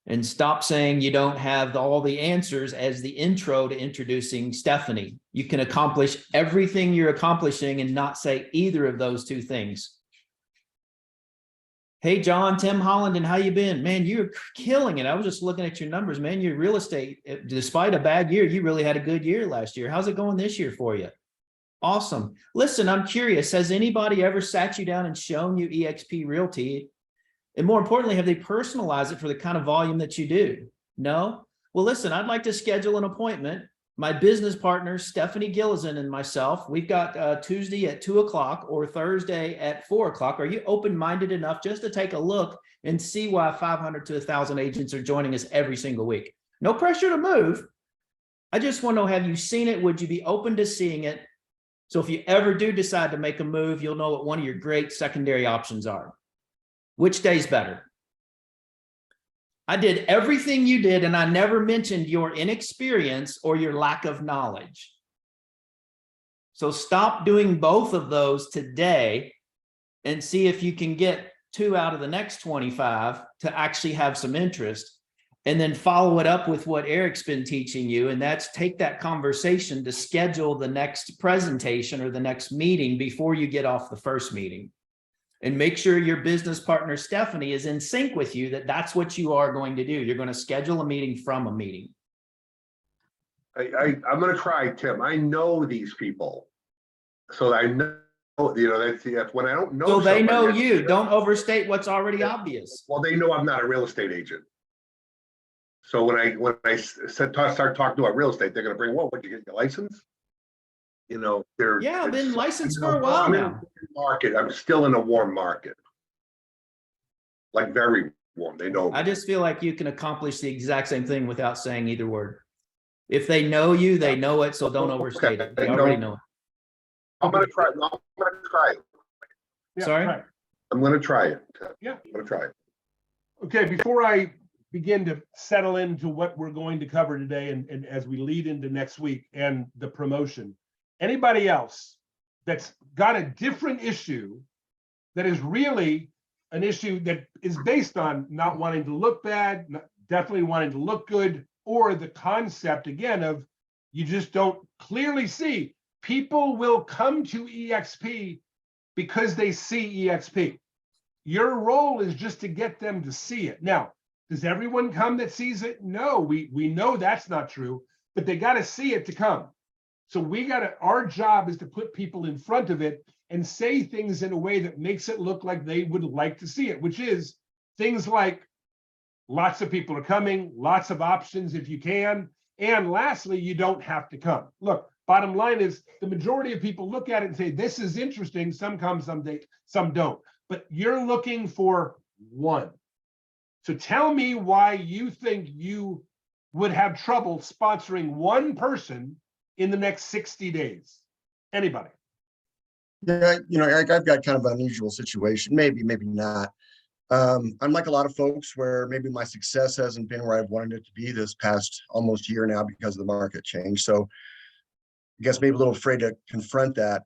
And stop saying you don't have all the answers as the intro to introducing Stephanie. You can accomplish everything you're accomplishing and not say either of those two things. Hey, John, Tim Holland, and how you been? Man, you're killing it. I was just looking at your numbers, man. Your real estate, despite a bad year, you really had a good year last year. How's it going this year for you? Awesome. Listen, I'm curious, has anybody ever sat you down and shown you eXp Realty? And more importantly, have they personalized it for the kind of volume that you do? No? Well, listen, I'd like to schedule an appointment. My business partner, Stephanie Gillison, and myself, we've got Tuesday at 2 o'clock or Thursday at 4 o'clock. Are you open-minded enough just to take a look and see why 500 to 1,000 agents are joining us every single week? No pressure to move. I just want to know, have you seen it? Would you be open to seeing it? So if you ever do decide to make a move, you'll know what one of your great secondary options are. Which day's better? I did everything you did, and I never mentioned your inexperience or your lack of knowledge. So stop doing both of those today and see if you can get 2 out of the next 25 to actually have some interest, and then follow it up with what Eric's been teaching you. And that's take that conversation to schedule the next presentation or the next meeting before you get off the first meeting. And make sure your business partner, Stephanie, is in sync with you, that that's what you are going to do. You're going to schedule a meeting from a meeting.
I'm going to try, Tim. I know these people. So I know, that's when I don't know.
So they know
somebody,
you. Don't overstate what's already obvious.
Well, they know I'm not a real estate agent. So when I start talking about real estate, they're going to bring, well, what, you get your license? They're.
Yeah, I've been licensed for a while
I'm in a
now.
warm market. I'm still in a warm market. Like very warm. They know.
I just feel like you can accomplish the exact same thing without saying either word. If they know you, they know it. So don't overstate it. They already know it.
I'm going to try. I'm going to try it.
Yeah,
Sorry?
right.
I'm going to try it.
Yeah.
I'm going to try it.
Okay, before I begin to settle into what we're going to cover today, and as we lead into next week and the promotion, anybody else that's got a different issue that is really an issue that is based on not wanting to look bad, definitely wanting to look good, or the concept again of you just don't clearly see. People will come to EXP because they see EXP. Your role is just to get them to see it. Now, does everyone come that sees it? No, we know that's not true, but they got to see it to come. So our job is to put people in front of it and say things in a way that makes it look like they would like to see it, which is things like lots of people are coming, lots of options if you can. And lastly, you don't have to come. Look, bottom line is the majority of people look at it and say, this is interesting. Some come, some don't. But you're looking for one. So tell me why you think you would have trouble sponsoring one person in the next 60 days. Anybody?
Yeah, Eric, I've got kind of an unusual situation. Maybe not. I'm like a lot of folks where maybe my success hasn't been where I've wanted it to be this past almost year now because of the market change. So I guess maybe a little afraid to confront that.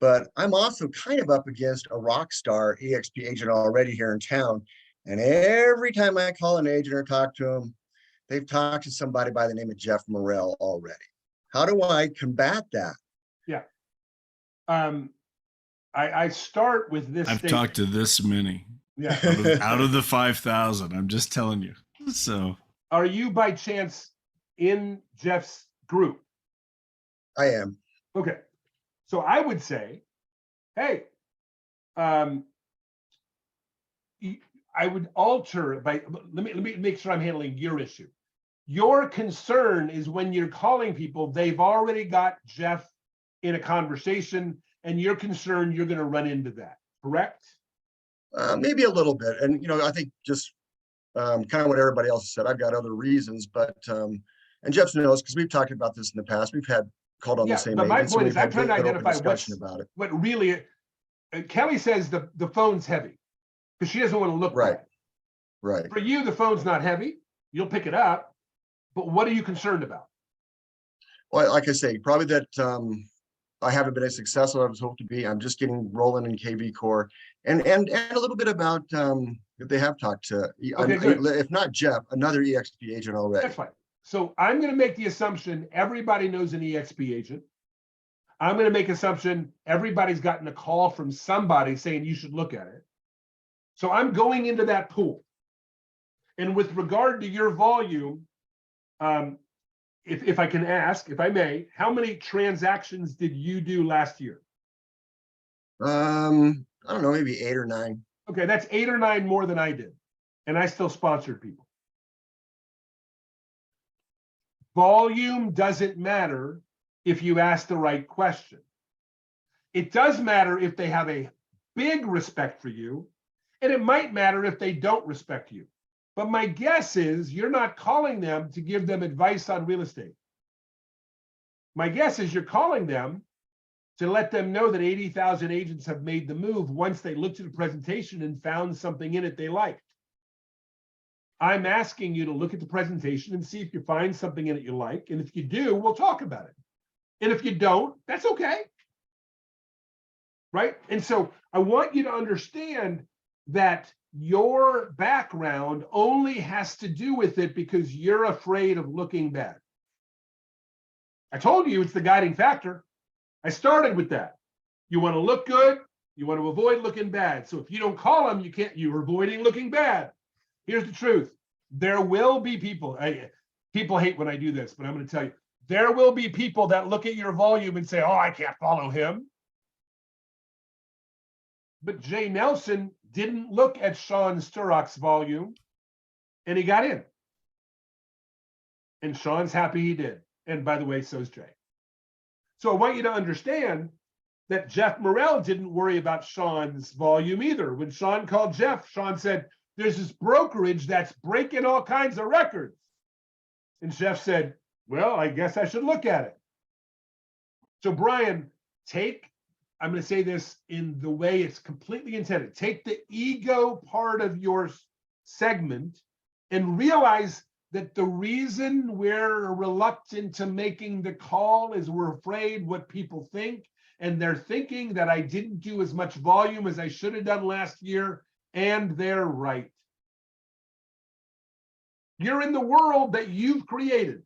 But I'm also kind of up against a rock star EXP agent already here in town. And every time I call an agent or talk to them, they've talked to somebody by the name of Jeff Morrell already. How do I combat that?
Yeah. I start with this.
I've talked to this many.
Yeah.
Out of the 5,000, I'm just telling you. So
Are you by chance in Jeff's group?
I am.
Okay. So I would say, hey, I would alter by, let me make sure I'm handling your issue. Your concern is when you're calling people, they've already got Jeff in a conversation, and you're concerned you're going to run into that, correct?
Maybe a little bit. And, I think just kind of what everybody else said, I've got other reasons, but, and Jeff knows, because we've talked about this in the past. We've had called on the same
but my
agents,
point
and
is
we've
I'm
had
trying to
good open
identify
discussion about it.
what really, Kelly says the phone's heavy because she doesn't want to look
Right.
bad.
Right.
For you, the phone's not heavy. You'll pick it up, but what are you concerned about?
Well, like I say, probably that I haven't been as successful as I was hoped to be. I'm just getting rolling in KV Core and a little bit about if they have talked to,
Okay, good.
if not Jeff, another EXP agent already.
That's fine. So I'm going to make the assumption everybody knows an EXP agent. I'm going to make assumption everybody's gotten a call from somebody saying you should look at it. So I'm going into that pool. And with regard to your volume, if I can ask, if I may, how many transactions did you do last year?
I don't know, maybe 8 or 9.
Okay, that's 8 or 9 more than I did. And I still sponsored people. Volume doesn't matter if you ask the right question. It does matter if they have a big respect for you, and it might matter if they don't respect you. But my guess is you're not calling them to give them advice on real estate. My guess is you're calling them to let them know that 80,000 agents have made the move once they looked at the presentation and found something in it they liked. I'm asking you to look at the presentation and see if you find something in it you like. And if you do, we'll talk about it. And if you don't, that's okay. Right? And so I want you to understand that your background only has to do with it because you're afraid of looking bad. I told you it's the guiding factor. I started with that. You want to look good, you want to avoid looking bad. So if you don't call them, you're avoiding looking bad. Here's the truth. There will be people, people hate when I do this, but I'm going to tell you, there will be people that look at your volume and say, oh, I can't follow him. But Jay Nelson didn't look at Sean Sturrock's volume and he got in. And Sean's happy he did. And by the way, so is Jay. So I want you to understand that Jeff Morrell didn't worry about Sean's volume either. When Sean called Jeff, Sean said, there's this brokerage that's breaking all kinds of records. And Jeff said, well, I guess I should look at it. So Brian, I'm going to say this in the way it's completely intended. Take the ego part of your segment and realize that the reason we're reluctant to making the call is we're afraid what people think. And they're thinking that I didn't do as much volume as I should have done last year. And they're right. You're in the world that you've created.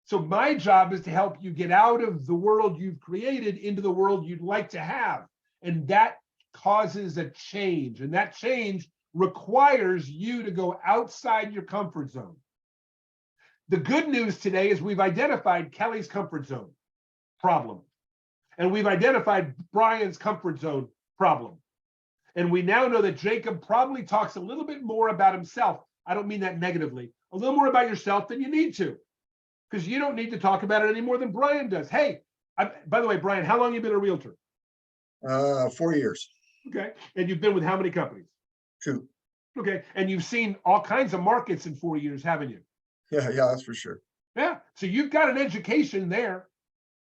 So my job is to help you get out of the world you've created into the world you'd like to have. And that causes a change. And that change requires you to go outside your comfort zone. The good news today is we've identified Kelly's comfort zone problem. And we've identified Brian's comfort zone problem. And we now know that Jacob probably talks a little bit more about himself. I don't mean that negatively. A little more about yourself than you need to. Because you don't need to talk about it any more than Brian does. Hey, by the way, Brian, how long have you been a realtor?
4 years.
Okay. And you've been with how many companies?
2.
Okay. And you've seen all kinds of markets in 4 years, haven't you?
Yeah, that's for sure.
Yeah. So you've got an education there.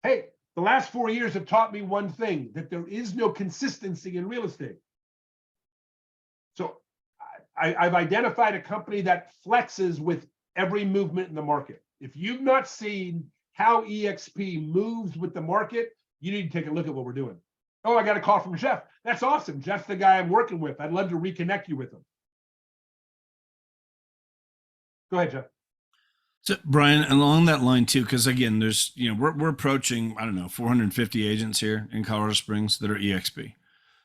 Hey, the last 4 years have taught me one thing, that there is no consistency in real estate. So I've identified a company that flexes with every movement in the market. If you've not seen how EXP moves with the market, you need to take a look at what we're doing. Oh, I got a call from Jeff. That's awesome. Jeff's the guy I'm working with. I'd love to reconnect you with him. Go ahead, Jeff.
So Brian, along that line too, because again, there's, we're approaching, I don't know, 450 agents here in Colorado Springs that are EXP.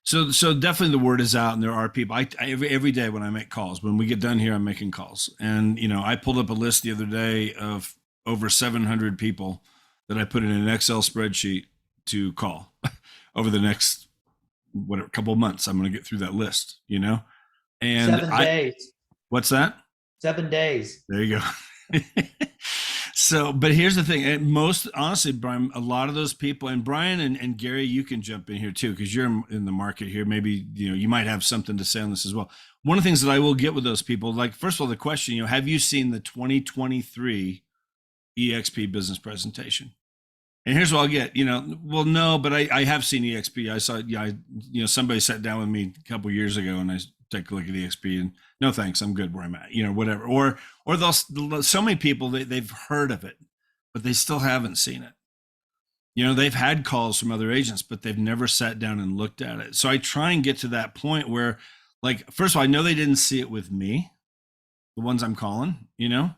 So definitely the word is out, and there are people. Every day when I make calls, when we get done here, I'm making calls, and I pulled up a list the other day of over 700 people that I put in an Excel spreadsheet to call over the next couple of months. I'm going to get through that list, and
7 days.
What's that?
7 days.
There you go. So, but here's the thing. Honestly, Brian, a lot of those people, and Brian and Gary, you can jump in here too, because you're in the market here. Maybe, you might have something to say on this as well. One of the things that I will get with those people, like, first of all, the question, have you seen the 2023 EXP business presentation? And here's what I'll get, well, no, but I have seen EXP. I saw, somebody sat down with me a couple of years ago and I take a look at EXP and no, thanks, I'm good where I'm at, whatever. Or so many people, they've heard of it, but they still haven't seen it. You know, they've had calls from other agents, but they've never sat down and looked at it. So I try and get to that point where, like, first of all, I know they didn't see it with me, the ones I'm calling, you know,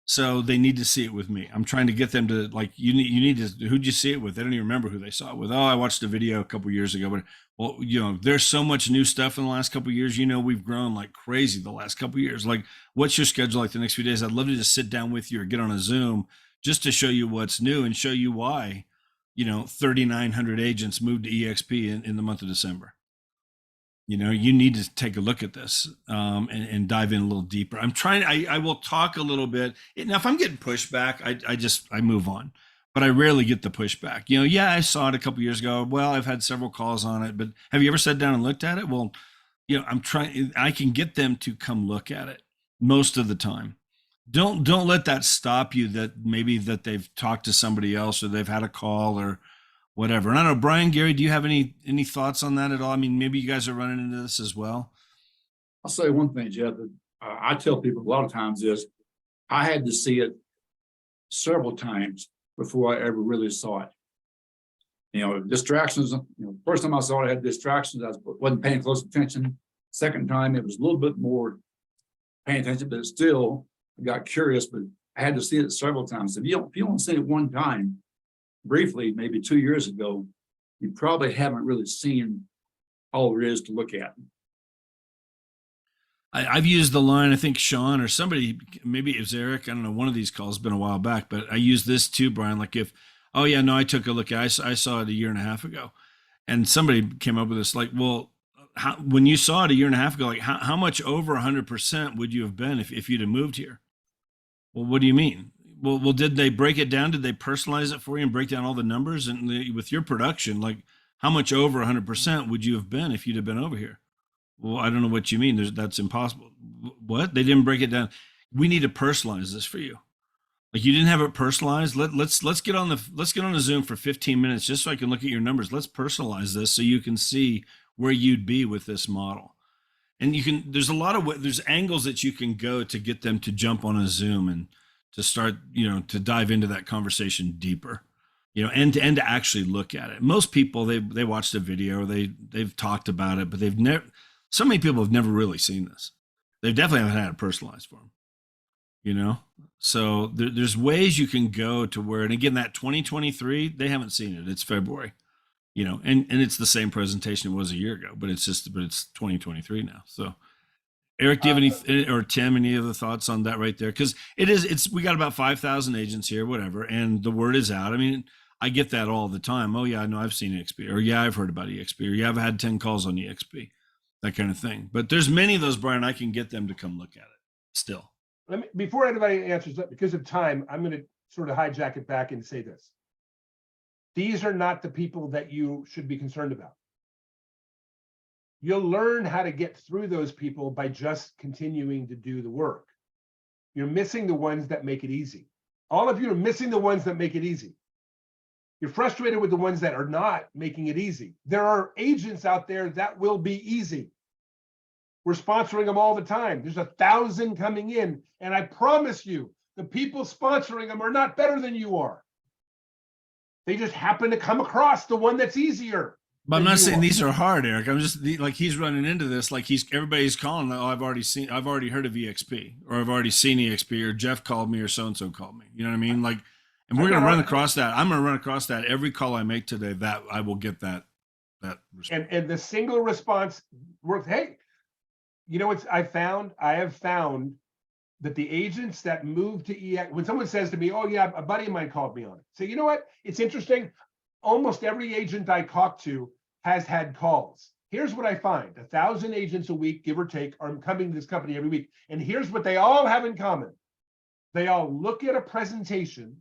so they need to see it with me. I'm trying to get them to, like, you need to, who'd you see it with? They don't even remember who they saw it with. Oh, I watched a video a couple years ago, but well, you know, there's so much new stuff in the last couple of years. You know, we've grown like crazy the last couple of years. Like, what's your schedule like the next few days? I'd love to just sit down with you or get on a Zoom just to show you what's new and show you why, you know, 3,900 agents moved to EXP in the month of December. You know, you need to take a look at this and dive in a little deeper. I'm trying, I will talk a little bit. Now, if I'm getting pushback, I move on, but I rarely get the pushback. You know, yeah, I saw it a couple years ago. Well, I've had several calls on it, but have you ever sat down and looked at it? Well, you know, I can get them to come look at it most of the time. Don't let that stop you, that maybe that they've talked to somebody else or they've had a call or whatever. And I don't know, Brian, Gary, do you have any thoughts on that at all? I mean, maybe you guys are running into this as well.
I'll say one thing, Jeff, that I tell people a lot of times is I had to see it several times before I ever really saw it. You know, distractions, you know, first time I saw it, I had distractions. I wasn't paying close attention. Second time, it was a little bit more paying attention, but still, I got curious, but I had to see it several times. If you don't see it one time, briefly, maybe 2 years ago, you probably haven't really seen all there is to look at.
I've used the line, I think Sean or somebody, maybe it was Eric, I don't know, one of these calls, been a while back, but I use this too, Brian, like if, oh yeah, no, I took a look, I saw it a year and a half ago. And somebody came up with this, like, well, when you saw it a year and a half ago, like how much over 100% would you have been if you'd have moved here? Well, what do you mean? Well, did they break it down? Did they personalize it for you and break down all the numbers? And with your production, like how much over 100% would you have been if you'd have been over here? Well, I don't know what you mean. That's impossible. What? They didn't break it down. We need to personalize this for you. Like you didn't have it personalized. Let's get on a Zoom for 15 minutes just so I can look at your numbers. Let's personalize this so you can see where you'd be with this model. And there's a lot of there's angles that you can go to get them to jump on a Zoom and to start, you know, to dive into that conversation deeper, you know, and to actually look at it. Most people, they watched a video, they've talked about it, but so many people have never really seen this. They definitely haven't had it personalized for them, you know? So there's ways you can go to where, and again, that 2023, they haven't seen it. It's February, you know, and it's the same presentation it was a year ago, but it's 2023 now. So Eric, do you have any, or Tim, any other thoughts on that right there? Because we got about 5,000 agents here, whatever, and the word is out. I mean, I get that all the time. Oh yeah, I know I've seen EXP, or yeah, I've heard about EXP, or yeah, I've had 10 calls on EXP, that kind of thing. But there's many of those, Brian, I can get them to come look at it still.
Before anybody answers that, because of time, I'm going to sort of hijack it back and say this. These are not the people that you should be concerned about. You'll learn how to get through those people by just continuing to do the work. You're missing the ones that make it easy. All of you are missing the ones that make it easy. You're frustrated with the ones that are not making it easy. There are agents out there that will be easy. We're sponsoring them all the time. There's 1,000 coming in, and I promise you, the people sponsoring them are not better than you are. They just happen to come across the one that's easier.
But I'm not saying these are hard, Eric. I'm just like he's running into this. Like everybody's calling. Oh, I've already heard of EXP, or I've already seen EXP, or Jeff called me, or so and so called me. You know what I mean? Like, and we're gonna run across that. I'm gonna run across that every call I make today. That I will get that response.
And the single response works. Hey, you know what I have found that the agents that move to EX, when someone says to me, "Oh yeah, a buddy of mine called me on it," say, you know what? It's interesting. Almost every agent I talk to has had calls. Here's what I find. 1,000 agents a week, give or take, are coming to this company every week. And here's what they all have in common. They all look at a presentation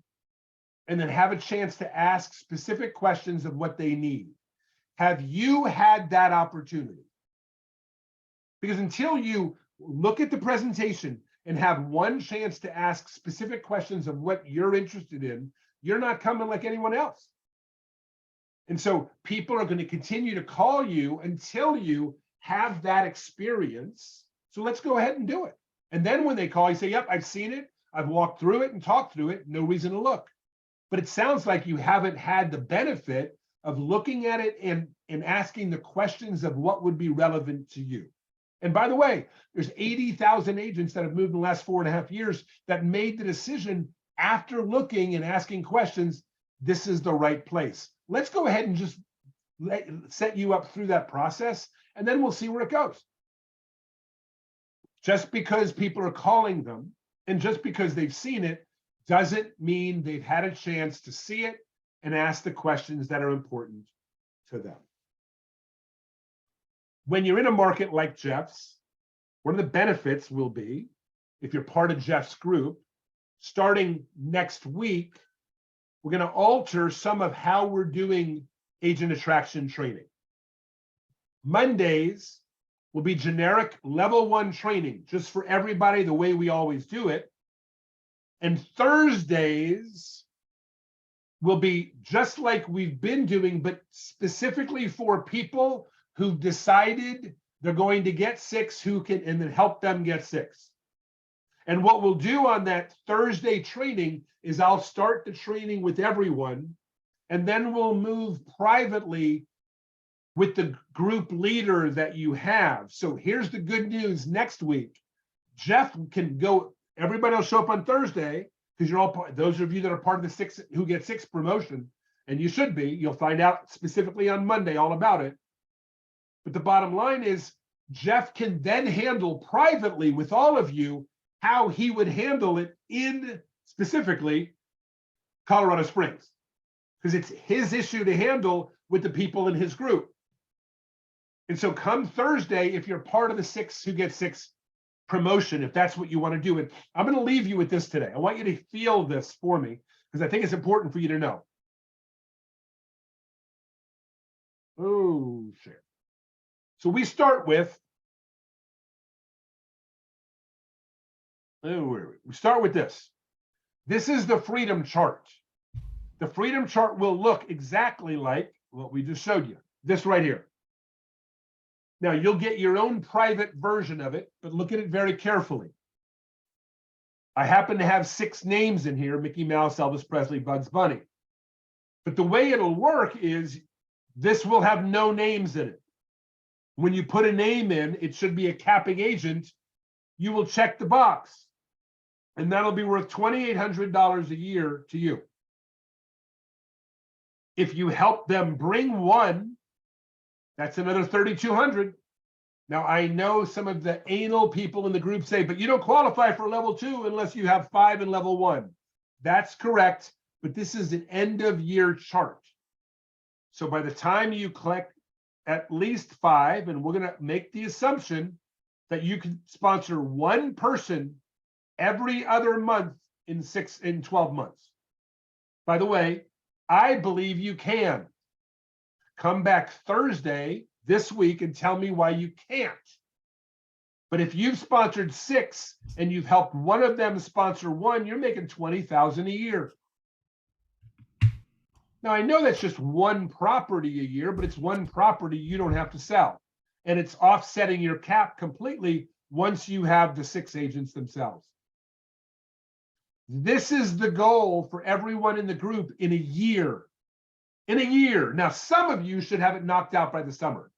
and then have a chance to ask specific questions of what they need. Have you had that opportunity? Because until you look at the presentation and have one chance to ask specific questions of what you're interested in, you're not coming like anyone else. And so people are going to continue to call you until you have that experience. So let's go ahead and do it. And then when they call, you say, yep, I've seen it. I've walked through it and talked through it. No reason to look. but it sounds like you haven't had the benefit of looking at it and asking the questions of what would be relevant to you. And by the way, there's 80,000 agents that have moved in the last 4.5 years that made the decision after looking and asking questions, this is the right place. Let's go ahead and just set you up through that process, and then we'll see where it goes. Just because people are calling them and just because they've seen it doesn't mean they've had a chance to see it and ask the questions that are important to them. When you're in a market like Jeff's, one of the benefits will be, if you're part of Jeff's group, starting next week, we're going to alter some of how we're doing agent attraction training. Mondays will be generic level 1 training, just for everybody the way we always do it. And Thursdays will be just like we've been doing, but specifically for people who've decided they're going to get 6 who can, and then help them get 6. And what we'll do on that Thursday training is I'll start the training with everyone, and then we'll move privately with the group leader that you have. So here's the good news next week. Jeff can go, everybody will show up on Thursday, because you're all part, those of you that are part of the 6 who get 6 promotion, and you should be, you'll find out specifically on Monday all about it. But the bottom line is Jeff can then handle privately with all of you how he would handle it in specifically Colorado Springs, because it's his issue to handle with the people in his group. And so come Thursday, if you're part of the 6 who get 6 promotion, if that's what you want to do, and I'm going to leave you with this today. I want you to feel this for me, because I think it's important for you to know. Oh, shit. So we start with, we start with this. This is the freedom chart. The freedom chart will look exactly like what we just showed you. This right here. Now you'll get your own private version of it, but look at it very carefully. I happen to have 6 names in here: Mickey Mouse, Elvis Presley, Bugs Bunny. But the way it'll work is this will have no names in it. When you put a name in, it should be a capping agent. You will check the box, and that'll be worth $2,800 a year to you. If you help them bring 1, that's another $3,200. Now, I know some of the anal people in the group say, but you don't qualify for level 2 unless you have 5 in level 1. That's correct, but this is an end of year chart. So by the time you collect at least 5, and we're going to make the assumption that you can sponsor 1 person every other month in 12 months. By the way, I believe you can. Come back Thursday this week and tell me why you can't. But if you've sponsored 6 and you've helped one of them sponsor 1, you're making $20,000 a year. Now, I know that's just 1 property a year, but it's 1 property you don't have to sell. And it's offsetting your cap completely once you have the 6 agents themselves. This is the goal for everyone in the group in a year. In a year. Now, some of you should have it knocked out by the summer.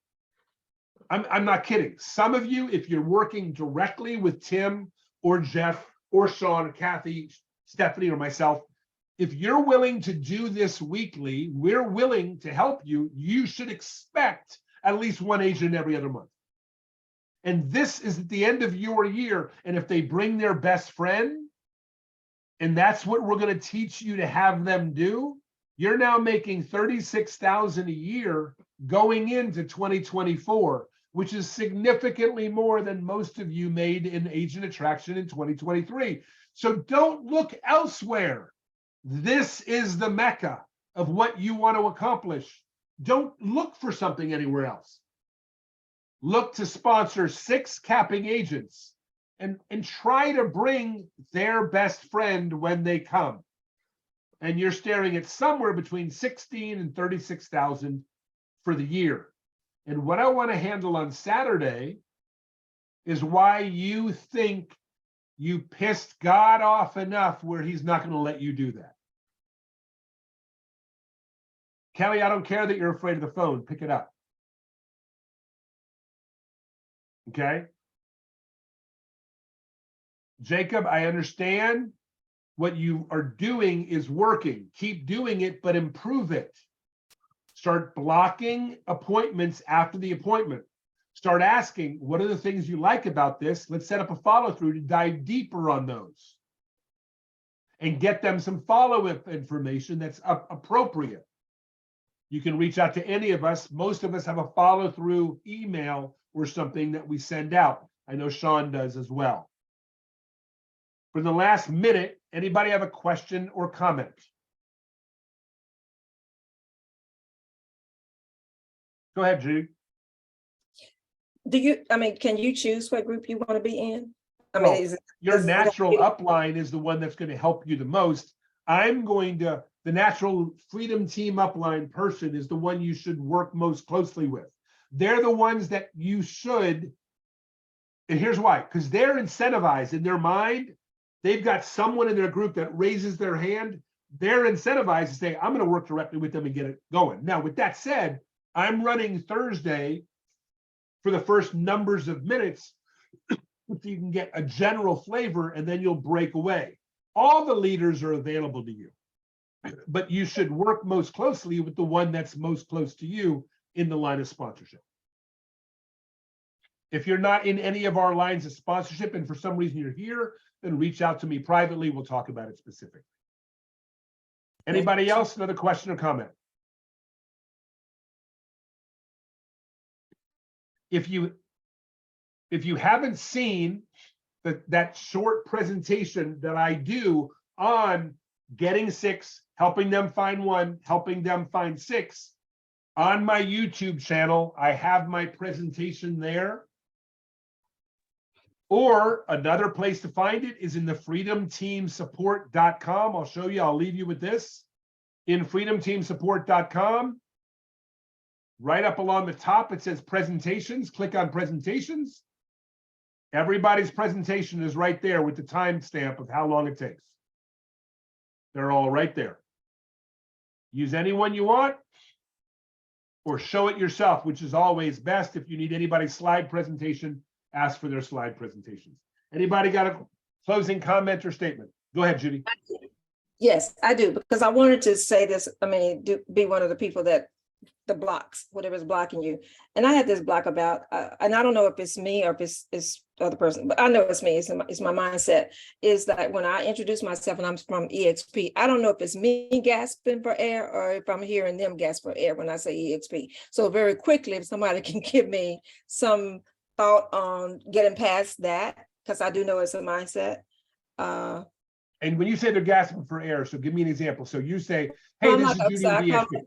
I'm not kidding. Some of you, if you're working directly with Tim or Jeff or Sean or Kathy, Stephanie or myself, if you're willing to do this weekly, we're willing to help you. You should expect at least 1 agent every other month. And this is at the end of your year. And if they bring their best friend, and that's what we're going to teach you to have them do, you're now making $36,000 a year going into 2024, which is significantly more than most of you made in agent attraction in 2023. So don't look elsewhere. This is the mecca of what you want to accomplish. Don't look for something anywhere else. Look to sponsor 6 capping agents and try to bring their best friend when they come. And you're staring at somewhere between 16 and 36,000 for the year. And what I want to handle on Saturday is why you think you pissed God off enough where he's not going to let you do that. Kelly, I don't care that you're afraid of the phone. Pick it up. Okay. Jacob, I understand what you are doing is working. Keep doing it, but improve it. Start blocking appointments after the appointment. Start asking, what are the things you like about this? Let's set up a follow through to dive deeper on those and get them some follow-up information that's appropriate. You can reach out to any of us. Most of us have a follow through email or something that we send out. I know Sean does as well. For the last minute, anybody have a question or comment? Go ahead, Judy.
Can you choose what group you want to be in?
Well, your natural upline is the one that's going to help you the most. The natural Freedom Team upline person is the one you should work most closely with. They're the ones that you should, and here's why, because they're incentivized in their mind. They've got someone in their group that raises their hand. They're incentivized to say, I'm going to work directly with them and get it going. Now, with that said, I'm running Thursday for the first numbers of minutes so you can get a general flavor and then you'll break away. All the leaders are available to you, but you should work most closely with the one that's most close to you in the line of sponsorship. If you're not in any of our lines of sponsorship and for some reason you're here, then reach out to me privately. We'll talk about it specifically. Anybody else? Another question or comment? If you haven't seen that short presentation that I do on getting 6, helping them find 1, helping them find 6, on my YouTube channel, I have my presentation there. Or another place to find it is in the freedomteamsupport.com. I'll show you, I'll leave you with this. In freedomteamsupport.com, right up along the top, it says presentations. Click on presentations. Everybody's presentation is right there with the timestamp of how long it takes. They're all right there. Use any one you want or show it yourself, which is always best. If you need anybody's slide presentation, ask for their slide presentations. Anybody got a closing comment or statement? Go ahead, Judy.
Yes, I do, because I wanted to say this, be one of the people that the blocks, whatever's blocking you. And I had this block about, and I don't know if it's me or if it's other person, but I know it's me, it's my mindset, is that when I introduce myself and I'm from EXP, I don't know if it's me gasping for air or if I'm hearing them gasp for air when I say EXP. So very quickly, if somebody can give me some thought on getting past that, because I do know it's a mindset.
And when you say they're gasping for air, so give me an example. So you say, hey, this is Judy with EXP.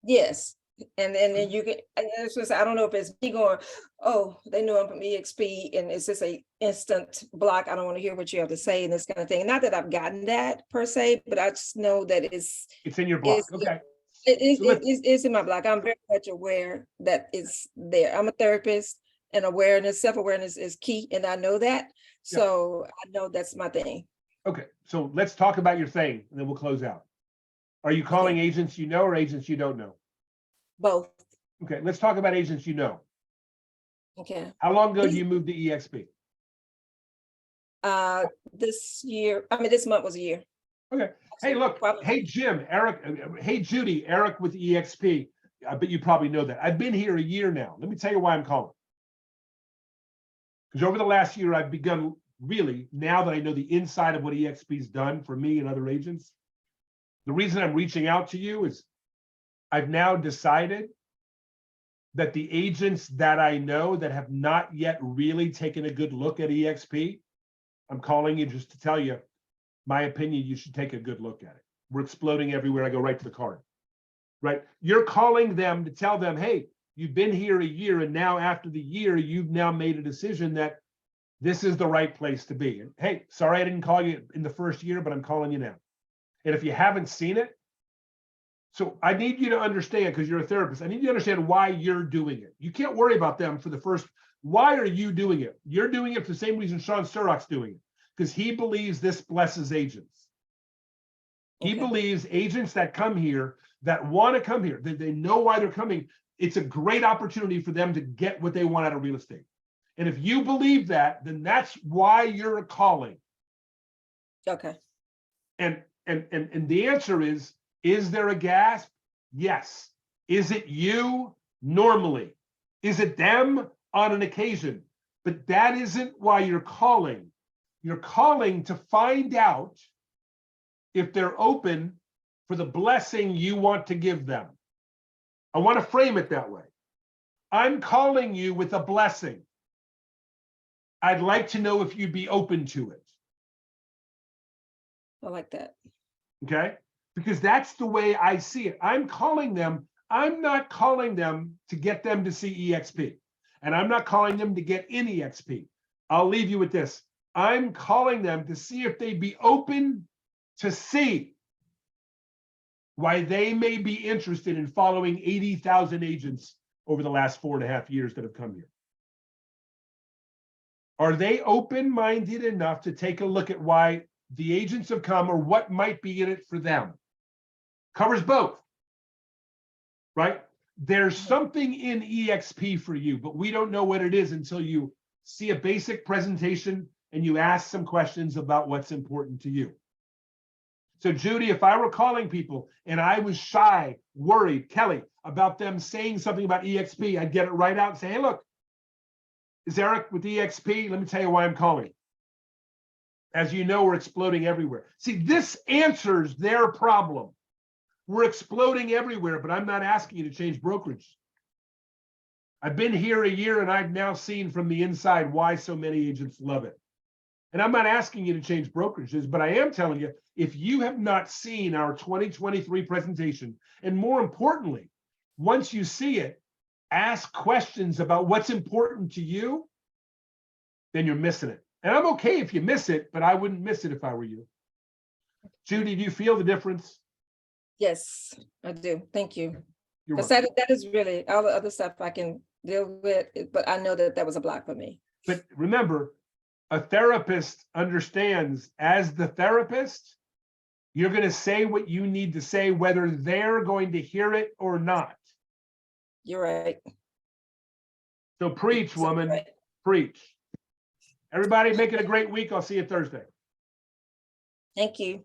Yes. And then you get, and it's just, I don't know if it's me going, oh, they know I'm from EXP and it's just a instant block. I don't want to hear what you have to say and this kind of thing. Not that I've gotten that per se, but I just know that it's
in your block. Okay.
It's in my block. I'm very much aware that it's there. I'm a therapist and awareness, self-awareness is key. And I know that. So I know that's my thing.
Okay. So let's talk about your thing and then we'll close out. Are you calling agents you know or agents you don't know?
Both.
Okay, let's talk about agents you know.
Okay.
How long ago did you move to EXP?
This year, this month was a year.
Okay. Hey, look. Hey, Jim, Eric. Hey, Judy, Eric with EXP. I bet you probably know that. I've been here a year now. Let me tell you why I'm calling. Because over the last year, I've begun really, now that I know the inside of what EXP's done for me and other agents, the reason I'm reaching out to you is I've now decided that the agents that I know that have not yet really taken a good look at EXP, I'm calling you just to tell you, my opinion, you should take a good look at it. We're exploding everywhere. I go right to the card, right? You're calling them to tell them, hey, you've been here a year and now after the year, you've now made a decision that this is the right place to be. And hey, sorry I didn't call you in the first year, but I'm calling you now. And if you haven't seen it, so I need you to understand, because you're a therapist, I need you to understand why you're doing it. You can't worry about them for the first, why are you doing it? You're doing it for the same reason Sean Sturrock's doing it, because he believes this blesses agents. He believes agents that come here that want to come here, that they know why they're coming, it's a great opportunity for them to get what they want out of real estate. And if you believe that, then that's why you're calling.
Okay.
And the answer is there a gasp? Yes. Is it you? Normally. Is it them? On an occasion. But that isn't why you're calling. You're calling to find out if they're open for the blessing you want to give them. I want to frame it that way. I'm calling you with a blessing. I'd like to know if you'd be open to it.
I like that.
Okay? Because that's the way I see it. I'm calling them. I'm not calling them to get them to see EXP. And I'm not calling them to get in EXP. I'll leave you with this. I'm calling them to see if they'd be open to see why they may be interested in following 80,000 agents over the last 4.5 years that have come here. Are they open-minded enough to take a look at why the agents have come or what might be in it for them? Covers both, right? There's something in EXP for you, but we don't know what it is until you see a basic presentation and you ask some questions about what's important to you. So Judy, if I were calling people and I was shy, worried, Kelly, about them saying something about EXP, I'd get it right out and say, hey, look, is Eric with EXP? Let me tell you why I'm calling. As you know, we're exploding everywhere. See, this answers their problem. We're exploding everywhere, but I'm not asking you to change brokerage. I've been here a year and I've now seen from the inside why so many agents love it. And I'm not asking you to change brokerages, but I am telling you, if you have not seen our 2023 presentation, and more importantly, once you see it, ask questions about what's important to you, then you're missing it. And I'm okay if you miss it, but I wouldn't miss it if I were you. Judy, do you feel the difference?
Yes, I do. Thank you.
You're
Because
welcome.
that is really, all the other stuff I can deal with, but I know that was a block for me.
But remember, a therapist understands as the therapist, you're going to say what you need to say, whether they're going to hear it or not.
You're right.
So preach, woman,
Right.
preach. Everybody make it a great week. I'll see you Thursday.
Thank you.